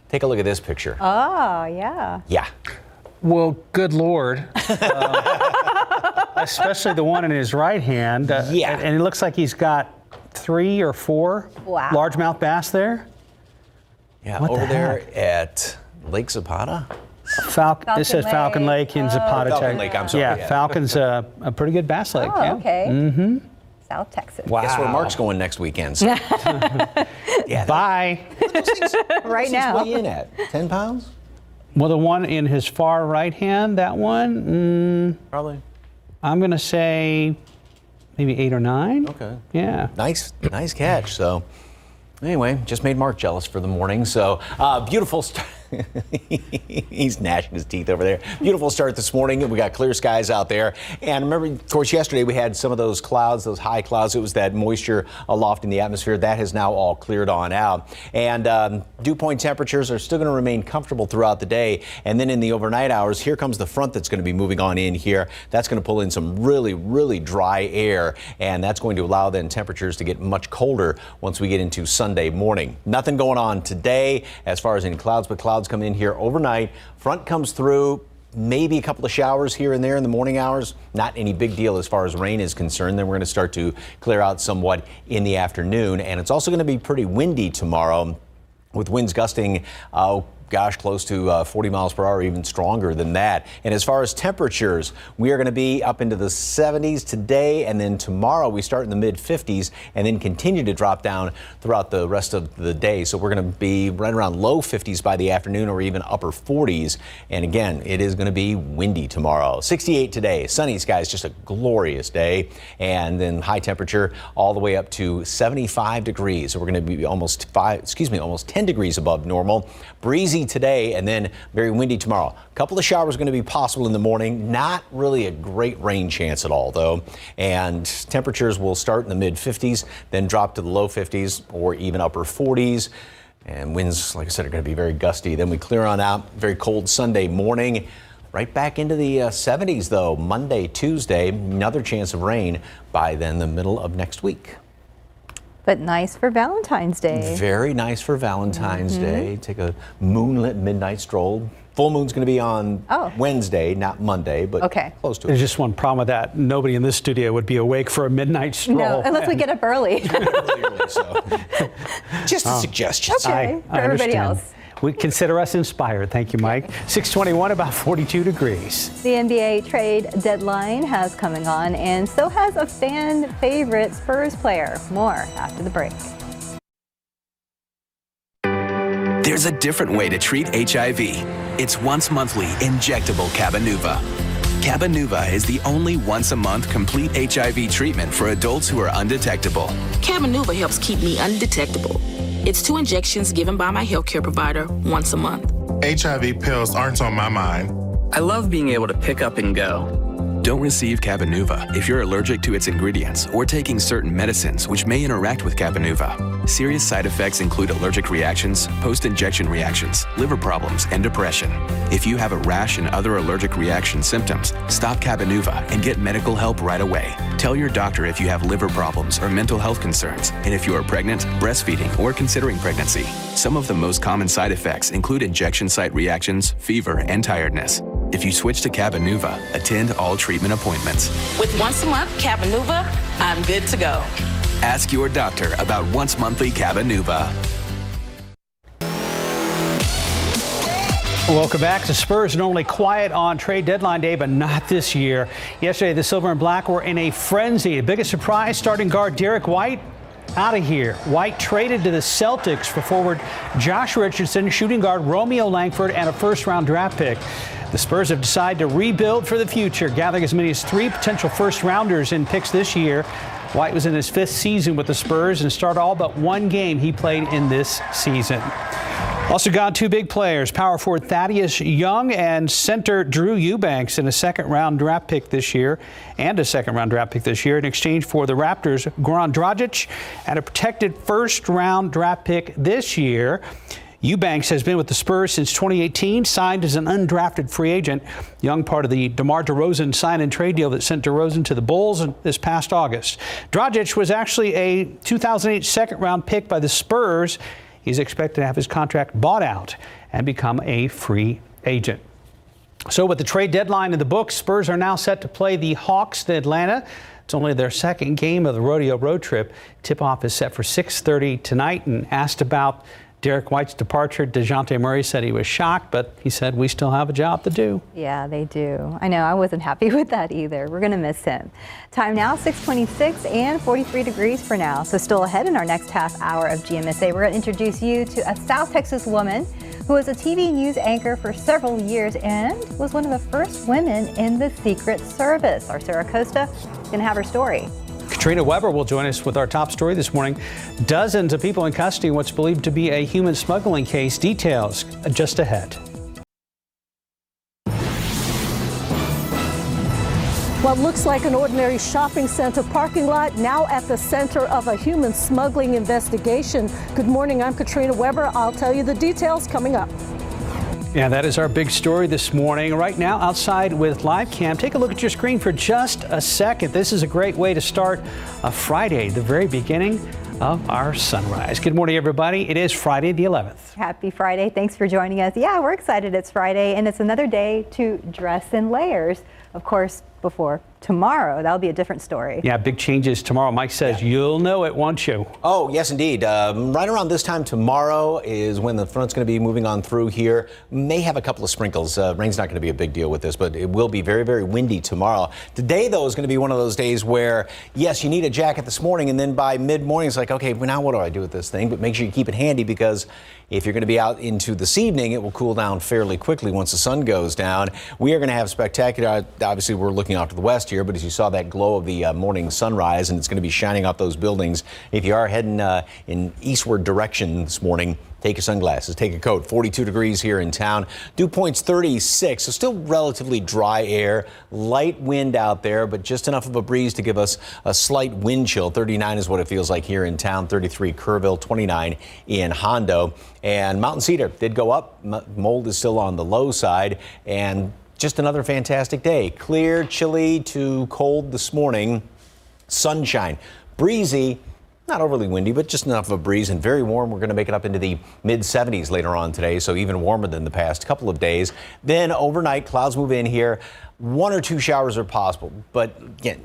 Take a look at this picture. Oh, yeah. Yeah. Well, good Lord. Especially the one in his right hand. Yeah. And it looks like he's got 3 or 4 largemouth bass there. Yeah, What over the there heck? at Lake Zapata. It says Falcon Lake in Zapata. Falcon Lake, I'm sorry. Yeah, Falcon's a pretty good bass lake. Oh, yeah. okay. Mm-hmm. South Texas. Wow. Guess where Mark's going next weekend. So. Yeah. Bye. Right now. What's he weigh in at? 10 pounds? Well, the one in his far right hand, that one, Probably. I'm going to say maybe 8 or 9. Okay. Yeah. Nice catch. So anyway, just made Mark jealous for the morning. So beautiful start. He's gnashing his teeth over there. Beautiful start this morning. We got clear skies out there. And remember, of course, yesterday we had some of those clouds, those high clouds. It was that moisture aloft in the atmosphere. That has now all cleared on out. And dew point temperatures are still going to remain comfortable throughout the day. And then in the overnight hours, here comes the front that's going to be moving on in here. That's going to pull in some really, really dry air. And that's going to allow then temperatures to get much colder once we get into Sunday morning. Nothing going on today as far as any clouds, but clouds come in here overnight. Front comes through, maybe a couple of showers here and there in the morning hours. Not any big deal as far as rain is concerned. Then we're going to start to clear out somewhat in the afternoon. And it's also going to be pretty windy tomorrow, with winds gusting close to 40 miles per hour, even stronger than that. And as far as temperatures, we are going to be up into the 70s today, and then tomorrow we start in the mid 50s and then continue to drop down throughout the rest of the day. So we're going to be right around low 50s by the afternoon, or even upper 40s. And again, it is going to be windy tomorrow. 68 today, sunny skies, just a glorious day. And then high temperature all the way up to 75 degrees. So we're going to be almost 10 degrees above normal. Breezy today, and then very windy tomorrow. A couple of showers going to be possible in the morning. Not really a great rain chance at all, though. And temperatures will start in the mid 50s, then drop to the low 50s or even upper 40s. And winds, like I said, are going to be very gusty. Then we clear on out. Very cold Sunday morning. Right back into the 70s, though. Monday, Tuesday, another chance of rain by then the middle of next week. But nice for Valentine's Day. Very nice for Valentine's Day. Take a moonlit midnight stroll. Full moon's going to be on Wednesday, not Monday, but close to it. There's just one problem with that. Nobody in this studio would be awake for a midnight stroll. No, unless we get up early. Just a suggestion. Okay, for everybody else. We consider us inspired. Thank you, Mike. 621, about 42 degrees. The NBA trade deadline has coming on, and so has a fan favorite Spurs player. More after the break. There's a different way to treat HIV. It's once monthly injectable Cabenuva. Cabenuva is the only once-a-month complete HIV treatment for adults who are undetectable. Cabenuva helps keep me undetectable. It's 2 injections given by my healthcare provider once a month. HIV pills aren't on my mind. I love being able to pick up and go. Don't receive Cabenuva if you're allergic to its ingredients or taking certain medicines which may interact with Cabenuva. Serious side effects include allergic reactions, post-injection reactions, liver problems, and depression. If you have a rash and other allergic reaction symptoms, stop Cabenuva and get medical help right away. Tell your doctor if you have liver problems or mental health concerns, and if you are pregnant, breastfeeding, or considering pregnancy. Some of the most common side effects include injection site reactions, fever, and tiredness. If you switch to Cabenuva, attend all treatment appointments. With once a month Cabenuva, I'm good to go. Ask your doctor about once monthly Cabenuva. Welcome back. The Spurs normally quiet on trade deadline day, but not this year. Yesterday, the Silver and Black were in a frenzy. The biggest surprise, starting guard Derek White out of here. White traded to the Celtics for forward Josh Richardson, shooting guard Romeo Langford, and a first-round draft pick. The Spurs have decided to rebuild for the future, gathering as many as 3 potential first-rounders in picks this year. White was in his 5th season with the Spurs and started all but 1 game he played in this season. Also got 2 big players, power forward Thaddeus Young and center Drew Eubanks in a second-round draft pick this year in exchange for the Raptors' Goran Dragic and a protected first-round draft pick this year. Eubanks has been with the Spurs since 2018, signed as an undrafted free agent. Young part of the DeMar DeRozan sign-and-trade deal that sent DeRozan to the Bulls this past August. Dragic was actually a 2008 second-round pick by the Spurs. He's expected to have his contract bought out and become a free agent. So with the trade deadline in the books, Spurs are now set to play the Hawks in Atlanta. It's only their second game of the rodeo road trip. Tip-off is set for 6:30 tonight. And asked about Derek White's departure, DeJounte Murray said he was shocked, but he said we still have a job to do. Yeah, they do. I know, I wasn't happy with that either. We're going to miss him. Time now, 6:26 and 43 degrees for now. So still ahead in our next half hour of GMSA, we're going to introduce you to a South Texas woman who was a TV news anchor for several years and was one of the first women in the Secret Service. Our Sarah Costa is going to have her story. Katrina Weber will join us with our top story this morning. Dozens of people in custody in what's believed to be a human smuggling case. Details just ahead. What looks like an ordinary shopping center parking lot now at the center of a human smuggling investigation. Good morning, I'm Katrina Weber. I'll tell you the details coming up. Yeah, that is our big story this morning. Right now, outside with live cam, take a look at your screen for just a second. This is a great way to start a Friday, the very beginning of our sunrise. Good morning, everybody. It is Friday the 11th. Happy Friday. Thanks for joining us. Yeah, we're excited. It's Friday, and it's another day to dress in layers. Of course, before tomorrow, that'll be a different story. Yeah, big changes tomorrow. Mike says you'll know it, won't you? Oh, yes, indeed. Right around this time tomorrow is when the front's going to be moving on through here. May have a couple of sprinkles. Rain's not going to be a big deal with this, but it will be very, very windy tomorrow. Today, though, is going to be one of those days where, yes, you need a jacket this morning, and then by mid-morning, it's like, okay, well, now what do I do with this thing? But make sure you keep it handy, because if you're going to be out into this evening, it will cool down fairly quickly once the sun goes down. We are going to have spectacular, obviously we're looking off to the west here, but as you saw that glow of the morning sunrise, and it's going to be shining off those buildings. If you are heading in eastward direction this morning, take your sunglasses, take a coat. 42 degrees here in town. Dew point's 36, so still relatively dry air. Light wind out there, but just enough of a breeze to give us a slight wind chill. 39 is what it feels like here in town. 33 Kerrville, 29 in Hondo. And Mountain Cedar did go up. Mold is still on the low side. And just another fantastic day. Clear, chilly to cold this morning. Sunshine, breezy. Not overly windy, but just enough of a breeze, and very warm. We're going to make it up into the mid-70s later on today, so even warmer than the past couple of days. Then overnight, clouds move in here. 1 or 2 showers are possible, but again,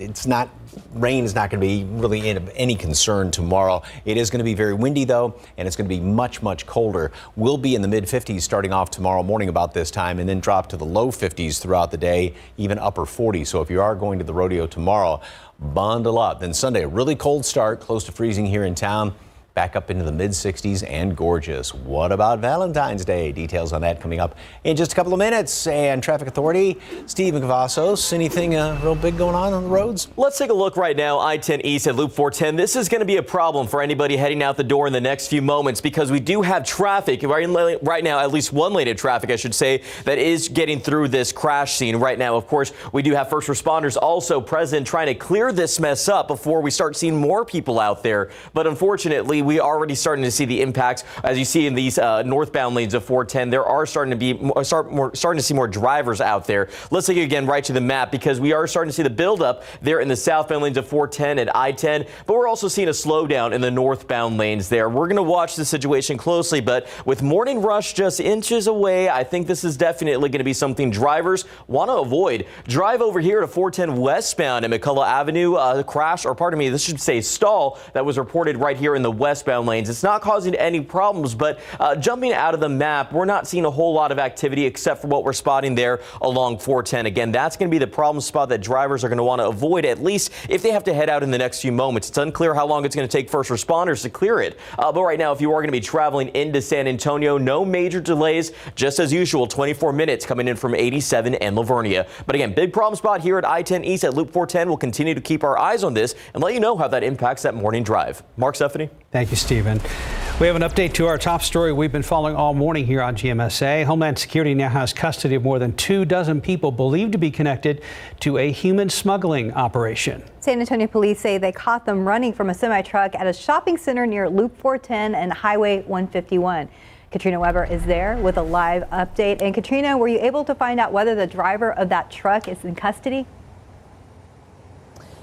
rain is not going to be really any concern tomorrow. It is going to be very windy, though, and it's going to be much, much colder. We'll be in the mid-50s starting off tomorrow morning about this time, and then drop to the low 50s throughout the day, even upper 40s. So if you are going to the rodeo tomorrow, bundle up. Then Sunday, a really cold start, close to freezing here in town. back up into the mid-60s and gorgeous. What about Valentine's Day? Details on that coming up in just a couple of minutes. And Traffic Authority, Steve McVassos, anything real big going on the roads? Let's take a look right now. I-10 East at Loop 410. This is going to be a problem for anybody heading out the door in the next few moments because we do have traffic right now, at least one lane of traffic, I should say, that is getting through this crash scene right now. Of course, we do have first responders also present trying to clear this mess up before we start seeing more people out there. But unfortunately, we are already starting to see the impacts. As you see in these northbound lanes of 410, there are starting to see more drivers out there. Let's take it again right to the map because we are starting to see the buildup there in the southbound lanes of 410 and I-10, but we're also seeing a slowdown in the northbound lanes there. We're going to watch the situation closely, but with morning rush just inches away, I think this is definitely going to be something drivers want to avoid. Drive over here to 410 westbound at McCullough Avenue, crash, or pardon me, this should say stall that was reported right here in the westbound lanes. It's not causing any problems, but jumping out of the map, we're not seeing a whole lot of activity except for what we're spotting there along 410. Again, that's going to be the problem spot that drivers are going to want to avoid, at least if they have to head out in the next few moments. It's unclear how long it's going to take first responders to clear it. But right now, if you are going to be traveling into San Antonio, no major delays, just as usual, 24 minutes coming in from 87 and Livernia. But again, big problem spot here at I-10 East at Loop 410. We'll continue to keep our eyes on this and let you know how that impacts that morning drive. Mark, Stephanie. Thank you, Stephen. We have an update to our top story we've been following all morning here on GMSA. Homeland Security now has custody of more than 24 people believed to be connected to a human smuggling operation. San Antonio police say they caught them running from a semi-truck at a shopping center near Loop 410 and Highway 151. Katrina Weber is there with a live update. And Katrina, were you able to find out whether the driver of that truck is in custody?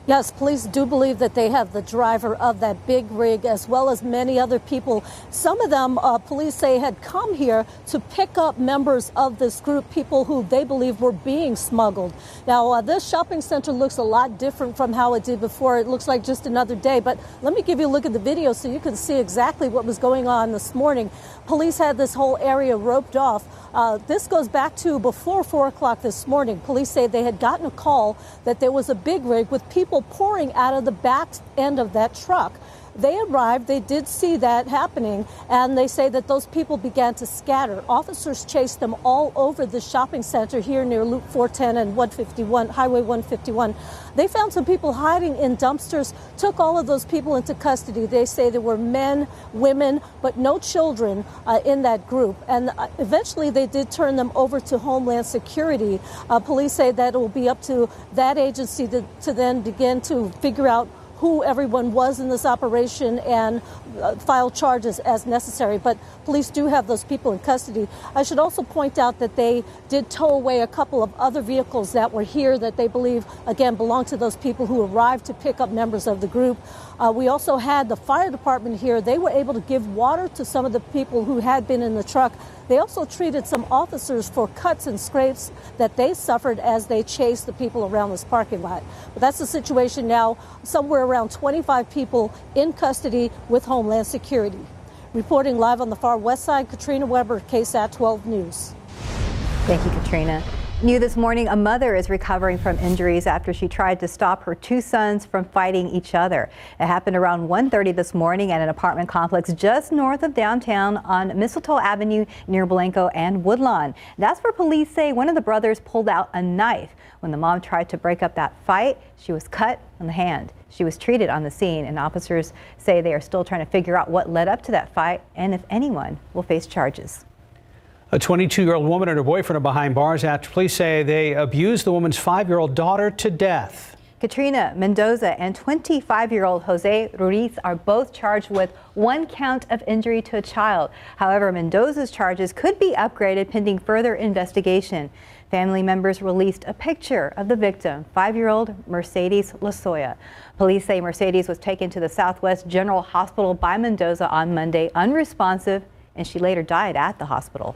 Yes, police do believe that they have the driver of that big rig as well as many other people. Some of them, police say, had come here to pick up members of this group, people who they believe were being smuggled. Now, this shopping center looks a lot different from how it did before. It looks like just another day. But let me give you a look at the video so you can see exactly what was going on this morning. Police had this whole area roped off. This goes back to before 4 o'clock this morning. Police say they had gotten a call that there was a big rig with people pouring out of the back end of that truck. They arrived, they did see that happening, and they say that those people began to scatter. Officers chased them all over the shopping center here near Loop 410 and 151, Highway 151. They found some people hiding in dumpsters, took all of those people into custody. They say there were men, women, but no children in that group. And eventually they did turn them over to Homeland Security. Police say that it will be up to that agency to then begin to figure out who everyone was in this operation and file charges as necessary. But police do have those people in custody. I should also point out that they did tow away a couple of other vehicles that were here that they believe, again, belong to those people who arrived to pick up members of the group. We also had the fire department here. They were able to give water to some of the people who had been in the truck. They also treated some officers for cuts and scrapes that they suffered as they chased the people around this parking lot. But that's the situation now. Somewhere around 25 people in custody with Homeland Security. Reporting live on the far west side, Katrina Weber, KSAT 12 News. Thank you, Katrina. New this morning, a mother is recovering from injuries after she tried to stop her two sons from fighting each other. It happened around 1:30 this morning at an apartment complex just north of downtown on Mistletoe Avenue near Blanco and Woodlawn. That's where police say one of the brothers pulled out a knife. When the mom tried to break up that fight, she was cut on the hand. She was treated on the scene, and officers say they are still trying to figure out what led up to that fight and if anyone will face charges. A 22-year-old woman and her boyfriend are behind bars after police say they abused the woman's 5-year-old daughter to death. Katrina Mendoza and 25-year-old Jose Ruiz are both charged with 1 count of injury to a child. However, Mendoza's charges could be upgraded pending further investigation. Family members released a picture of the victim, 5-year-old Mercedes Lozoya. Police say Mercedes was taken to the Southwest General Hospital by Mendoza on Monday, unresponsive, and she later died at the hospital.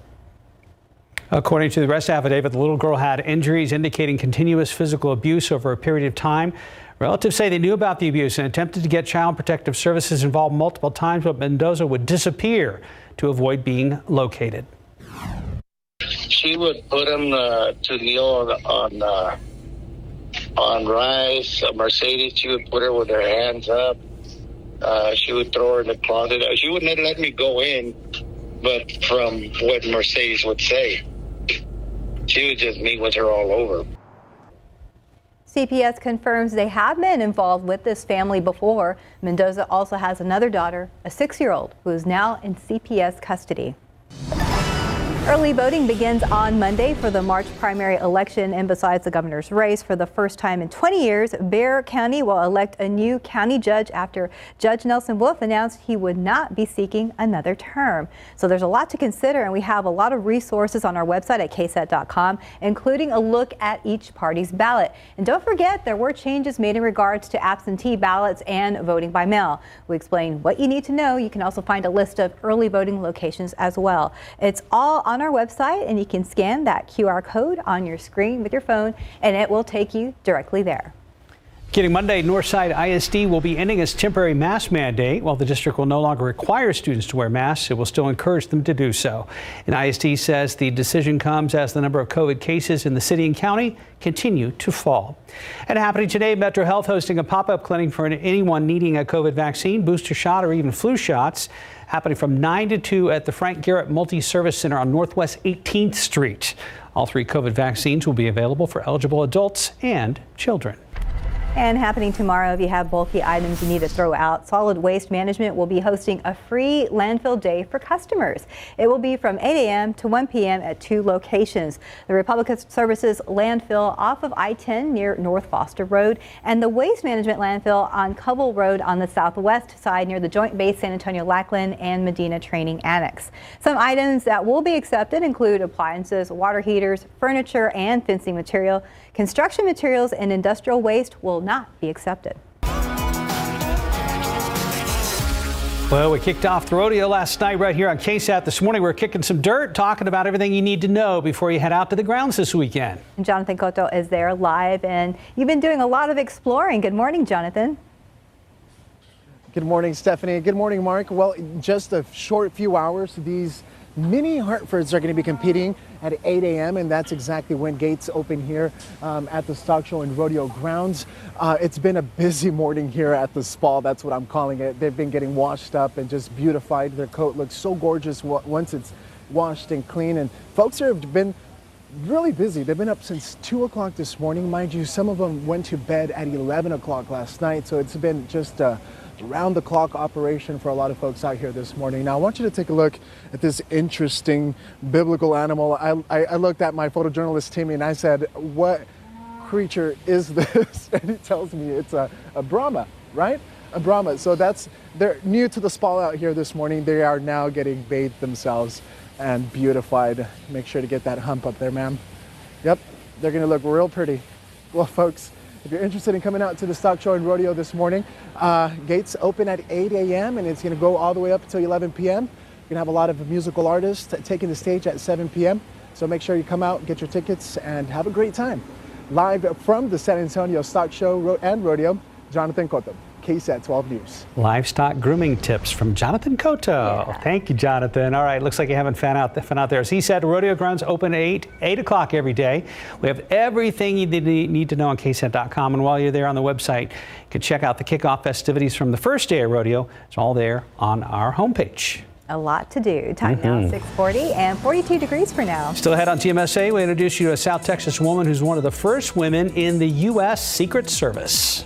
According to the arrest affidavit, the little girl had injuries indicating continuous physical abuse over a period of time. Relatives say they knew about the abuse and attempted to get Child Protective Services involved multiple times, but Mendoza would disappear to avoid being located. She would put him to kneel on rice. Mercedes, she would put her with her hands up, She would throw her in the closet. She wouldn't let me go in, but from what Mercedes would say, she would just meet with her all over. CPS confirms they have been involved with this family before. Mendoza also has another daughter, a 6-year-old, who is now in CPS custody. Early voting begins on Monday for the March primary election, and besides the governor's race, for the first time in 20 years, Bexar County will elect a new county judge after Judge Nelson Wolff announced he would not be seeking another term. So there's a lot to consider, and we have a lot of resources on our website at KSAT.com, including a look at each party's ballot. And don't forget, there were changes made in regards to absentee ballots and voting by mail. We explain what you need to know. You can also find a list of early voting locations as well. It's all on our website, and you can scan that QR code on your screen with your phone, and it will take you directly there. Beginning Monday, Northside ISD will be ending its temporary mask mandate. While the district will no longer require students to wear masks, it will still encourage them to do so. And ISD says the decision comes as the number of COVID cases in the city and county continue to fall. And happening today, Metro Health hosting a pop-up clinic for anyone needing a COVID vaccine, booster shot, or even flu shots. Happening from 9 to 2 at the Frank Garrett Multi-Service Center on Northwest 18th Street. All 3 COVID vaccines will be available for eligible adults and children. And happening tomorrow, if you have bulky items you need to throw out, Solid Waste Management will be hosting a free landfill day for customers. It will be from 8 a.m. to 1 p.m. at 2 locations. The Republic Services landfill off of I-10 near North Foster Road, and the Waste Management landfill on Cobble Road on the southwest side near the Joint Base San Antonio Lackland and Medina Training Annex. Some items that will be accepted include appliances, water heaters, furniture, and fencing material. Construction materials and industrial waste will not be accepted. Well, we kicked off the rodeo last night right here on KSAT. This morning, we're kicking some dirt, talking about everything you need to know before you head out to the grounds this weekend. And Jonathan Cotto is there live, and you've been doing a lot of exploring. Good morning, Jonathan. Good morning, Stephanie. Good morning, Mark. Well, in just a short few hours, these mini Hartfords are going to be competing at 8 a.m. and that's exactly when gates open here at the Stock Show and Rodeo grounds. It's been a busy morning here at the spa. That's what I'm calling it. They've been getting washed up and just beautified. Their coat looks so gorgeous once it's washed and clean. And folks here have been really busy. They've been up since 2 o'clock this morning. Mind you, some of them went to bed at 11 o'clock last night. So it's been just round-the-clock operation for a lot of folks out here this morning. Now, I want you to take a look at this interesting biblical animal. I looked at my photojournalist, Timmy, and I said, what creature is this? And he tells me it's a Brahma, right? A Brahma. So they're new to the spa out here this morning. They are now getting bathed themselves and beautified. Make sure to get that hump up there, ma'am. Yep, they're going to look real pretty. Well, folks, if you're interested in coming out to the Stock Show and Rodeo this morning, gates open at 8 a.m. and it's going to go all the way up until 11 p.m. You're going to have a lot of musical artists taking the stage at 7 p.m. So make sure you come out, get your tickets, and have a great time. Live from the San Antonio Stock Show and Rodeo, Jonathan Cotto, KSAT 12 News. Livestock grooming tips from Jonathan Cotto. Yeah. Thank you, Jonathan. All right, looks like you haven't found out there. As he said, rodeo grounds open at 8 o'clock every day. We have everything you need to know on KSAT.com. And while you're there on the website, you can check out the kickoff festivities from the first day of rodeo. It's all there on our homepage. A lot to do. Time now 6:40 and 42 degrees for now. Still ahead on TMSA, we introduce you to a South Texas woman who's one of the first women in the U.S. Secret Service.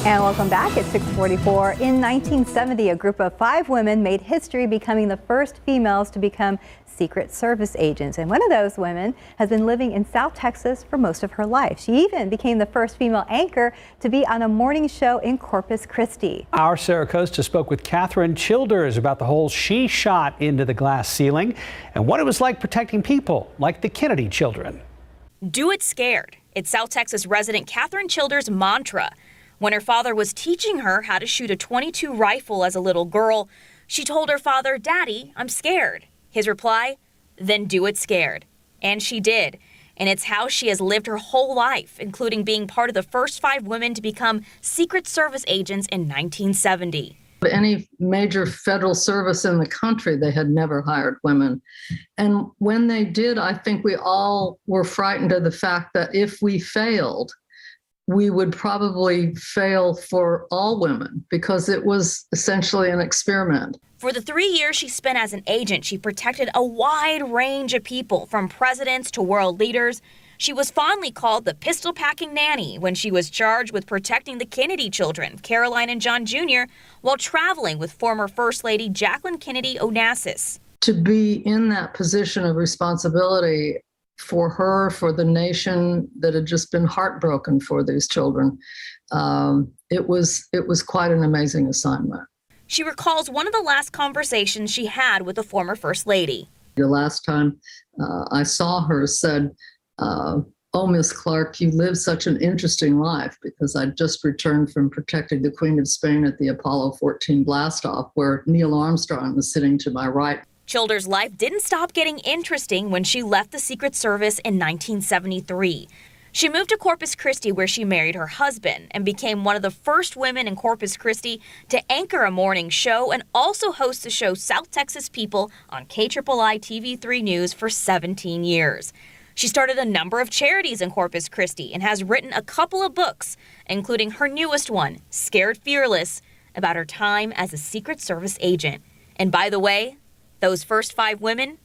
And welcome back at 6:44. In 1970, a group of 5 women made history, becoming the first females to become Secret Service agents. And one of those women has been living in South Texas for most of her life. She even became the first female anchor to be on a morning show in Corpus Christi. Our Sarah Costa spoke with Catherine Childers about the hole she shot into the glass ceiling and what it was like protecting people like the Kennedy children. Do it scared. It's South Texas resident Catherine Childers' mantra. When her father was teaching her how to shoot a .22 rifle as a little girl, she told her father, "Daddy, I'm scared." His reply, "Then do it scared." And she did. And it's how she has lived her whole life, including being part of the first 5 women to become Secret Service agents in 1970. Any major federal service in the country, they had never hired women. And when they did, I think we all were frightened of the fact that if we failed, we would probably fail for all women because it was essentially an experiment. For the 3 years she spent as an agent, she protected a wide range of people, from presidents to world leaders. She was fondly called the pistol-packing nanny when she was charged with protecting the Kennedy children, Caroline and John Jr., while traveling with former First Lady Jacqueline Kennedy Onassis. To be in that position of responsibility for her, for the nation that had just been heartbroken for these children, it was quite an amazing assignment. She recalls one of the last conversations she had with the former First Lady. The last time I saw her said, "Oh, Miss Clark, you live such an interesting life," because I'd just returned from protecting the Queen of Spain at the Apollo 14 blastoff, where Neil Armstrong was sitting to my right. Childers' life didn't stop getting interesting when she left the Secret Service in 1973. She moved to Corpus Christi, where she married her husband and became one of the first women in Corpus Christi to anchor a morning show and also host the show South Texas People on KIII TV3 News for 17 years. She started a number of charities in Corpus Christi and has written a couple of books, including her newest one, Scared Fearless, about her time as a Secret Service agent. And by the way, those first 5 women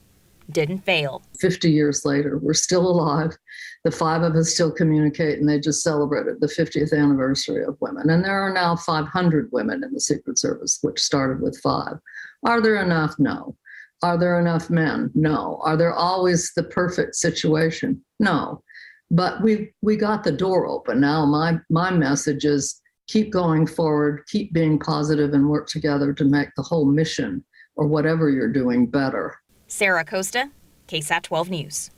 didn't fail. 50 years later, we're still alive. The 5 of us still communicate, and they just celebrated the 50th anniversary of women. And there are now 500 women in the Secret Service, which started with 5. Are there enough? No. Are there enough men? No. Are there always the perfect situation? No. But we got the door open. Now my message is keep going forward, keep being positive, and work together to make the whole mission or whatever you're doing better. Sarah Costa, KSAT 12 News.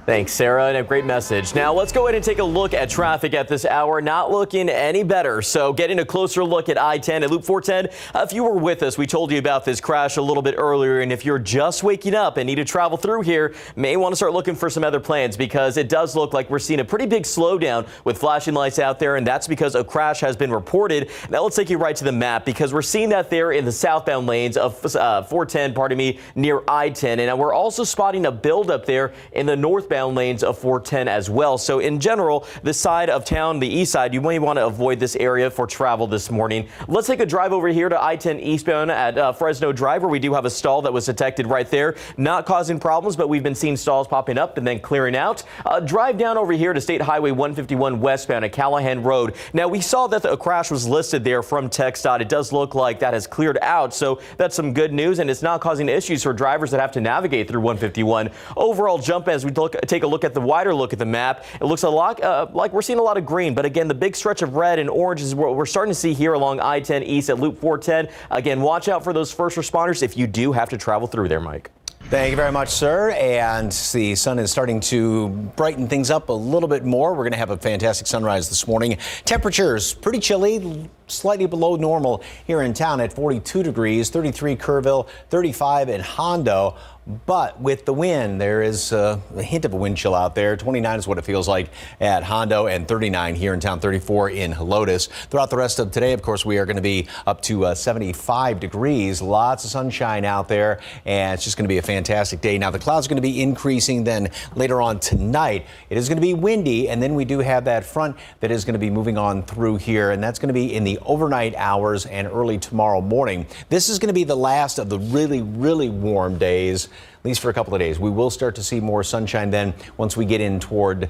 Thanks, Sarah, and a great message. Now let's go ahead and take a look at traffic at this hour. Not looking any better. So getting a closer look at I-10 and Loop 410. If you were with us, we told you about this crash a little bit earlier. And if you're just waking up and need to travel through here, may want to start looking for some other plans, because it does look like we're seeing a pretty big slowdown with flashing lights out there. And that's because a crash has been reported. Now let's take you right to the map, because we're seeing that there in the southbound lanes of 410, near I-10. And we're also spotting a buildup there in the northbound lanes of 410 as well. So in general, this side of town, the east side, you may want to avoid this area for travel this morning. Let's take a drive over here to I-10 eastbound at Fresno Drive, where we do have a stall that was detected right there. Not causing problems, but we've been seeing stalls popping up and then clearing out. Drive down over here to State Highway 151 westbound at Callahan Road. Now, we saw that a crash was listed there from TxDOT. It does look like that has cleared out, so that's some good news, and it's not causing issues for drivers that have to navigate through 151. Overall jump, as we take a look at the wider look at the map, it looks a lot like we're seeing a lot of green, but again, the big stretch of red and orange is what we're starting to see here along I-10 east at Loop 410. Again, watch out for those first responders if you do have to travel through there, Mike. Thank you very much, sir. And the sun is starting to brighten things up a little bit more. We're going to have a fantastic sunrise this morning. Temperatures pretty chilly, slightly below normal here in town at 42 degrees, 33 Kerrville, 35 in Hondo. But with the wind, there is a hint of a wind chill out there. 29 is what it feels like at Hondo, and 39 here in town, 34 in Helotes. Throughout the rest of today, of course, we are going to be up to 75 degrees. Lots of sunshine out there, and it's just going to be a fantastic day. Now, the clouds are going to be increasing then later on tonight. It is going to be windy, and then we do have that front that is going to be moving on through here, and that's going to be in the overnight hours and early tomorrow morning. This is going to be the last of the really, really warm days, at least for a couple of days. We will start to see more sunshine then once we get in toward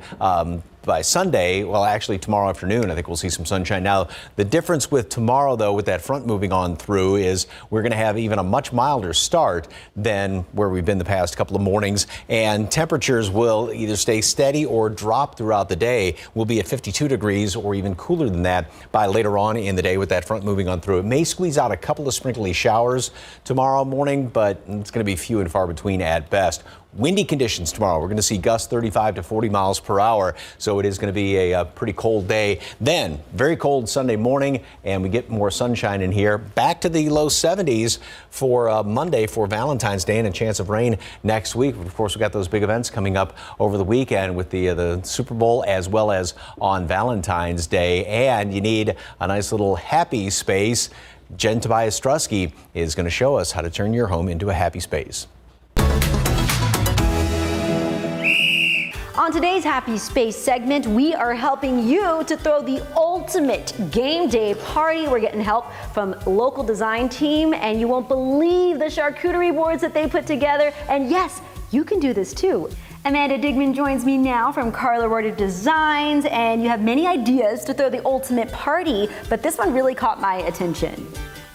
by Sunday. Well, actually tomorrow afternoon, I think we'll see some sunshine. Now, the difference with tomorrow, though, with that front moving on through, is we're going to have even a much milder start than where we've been the past couple of mornings. And temperatures will either stay steady or drop throughout the day. We'll be at 52 degrees or even cooler than that by later on in the day with that front moving on through. It may squeeze out a couple of sprinkly showers tomorrow morning, but it's going to be few and far between at best. Windy conditions tomorrow. We're going to see gusts 35 to 40 miles per hour. So it is going to be a pretty cold day. Then very cold Sunday morning, and we get more sunshine in here. Back to the low 70s for Monday for Valentine's Day, and a chance of rain next week. Of course, we've got those big events coming up over the weekend with the Super Bowl as well as on Valentine's Day. And you need a nice little happy space. Jen Tobias-Strusky is going to show us how to turn your home into a happy space. On today's Happy Space segment, we are helping you to throw the ultimate game day party. We're getting help from local design team, and you won't believe the charcuterie boards that they put together. And yes, you can do this too. Amanda Digman joins me now from Carla Reuter Designs, and you have many ideas to throw the ultimate party, but this one really caught my attention.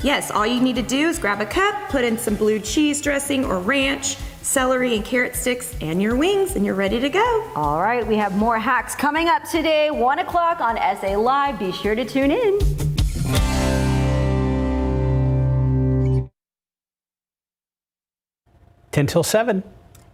Yes, all you need to do is grab a cup, put in some blue cheese dressing or ranch, celery and carrot sticks, and your wings, and you're ready to go. All right, we have more hacks coming up today, 1 o'clock on SA Live. Be sure to tune in. Ten till 7.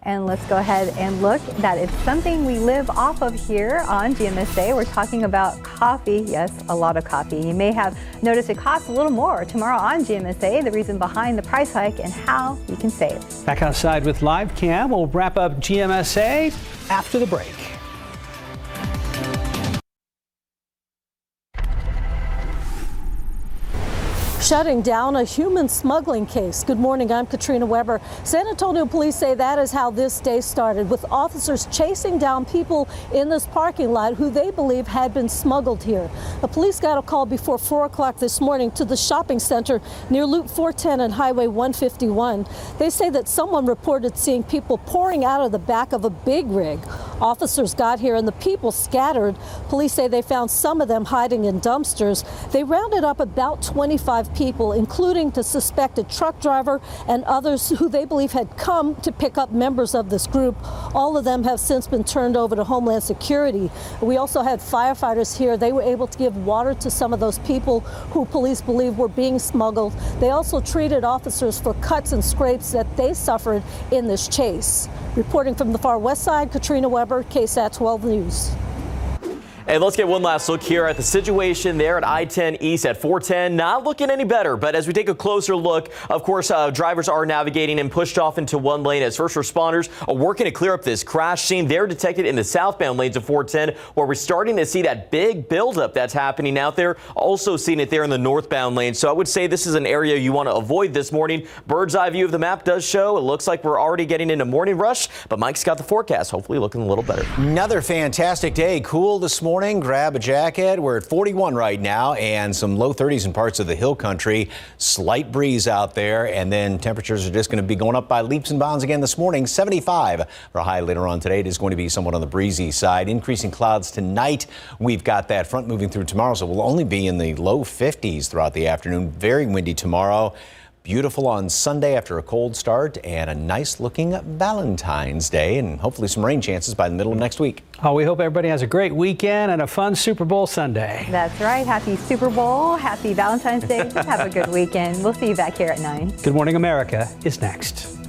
And let's go ahead and look. That is something we live off of here on GMSA. We're talking about coffee. Yes, a lot of coffee. You may have noticed it costs a little more tomorrow on GMSA, the reason behind the price hike and how you can save. Back outside with Live Cam. We'll wrap up GMSA after the break. Shutting down a human smuggling case. Good morning, I'm Katrina Weber. San Antonio police say that is how this day started, with officers chasing down people in this parking lot who they believe had been smuggled here. The police got a call before 4 o'clock this morning to the shopping center near Loop 410 and Highway 151. They say that someone reported seeing people pouring out of the back of a big rig. Officers got here and the people scattered. Police say they found some of them hiding in dumpsters. They rounded up about 25 people, including the suspected truck driver and others who they believe had come to pick up members of this group. All of them have since been turned over to Homeland Security. We also had firefighters here. They were able to give water to some of those people who police believe were being smuggled. They also treated officers for cuts and scrapes that they suffered in this chase. Reporting from the far west side, Katrina Weber, KSAT 12 News. And let's get one last look here at the situation there at I-10 East at 410. Not looking any better, but as we take a closer look, of course, drivers are navigating and pushed off into one lane as first responders are working to clear up this crash scene. They're detected in the southbound lanes of 410, where we're starting to see that big buildup that's happening out there. Also seeing it there in the northbound lane. So I would say this is an area you want to avoid this morning. Bird's eye view of the map does show it looks like we're already getting into morning rush, but Mike's got the forecast, hopefully looking a little better. Another fantastic day. Cool this morning. Grab a jacket. We're at 41 right now and some low 30s in parts of the hill country. Slight breeze out there, and then temperatures are just going to be going up by leaps and bounds again this morning. 75 for a high later on today. It is going to be somewhat on the breezy side. Increasing clouds tonight. We've got that front moving through tomorrow, so we'll only be in the low 50s throughout the afternoon. Very windy tomorrow. Beautiful on Sunday after a cold start, and a nice looking Valentine's Day, and hopefully some rain chances by the middle of next week. Oh, we hope everybody has a great weekend and a fun Super Bowl Sunday. That's right. Happy Super Bowl. Happy Valentine's Day. Have a good weekend. We'll see you back here at 9. Good Morning America is next.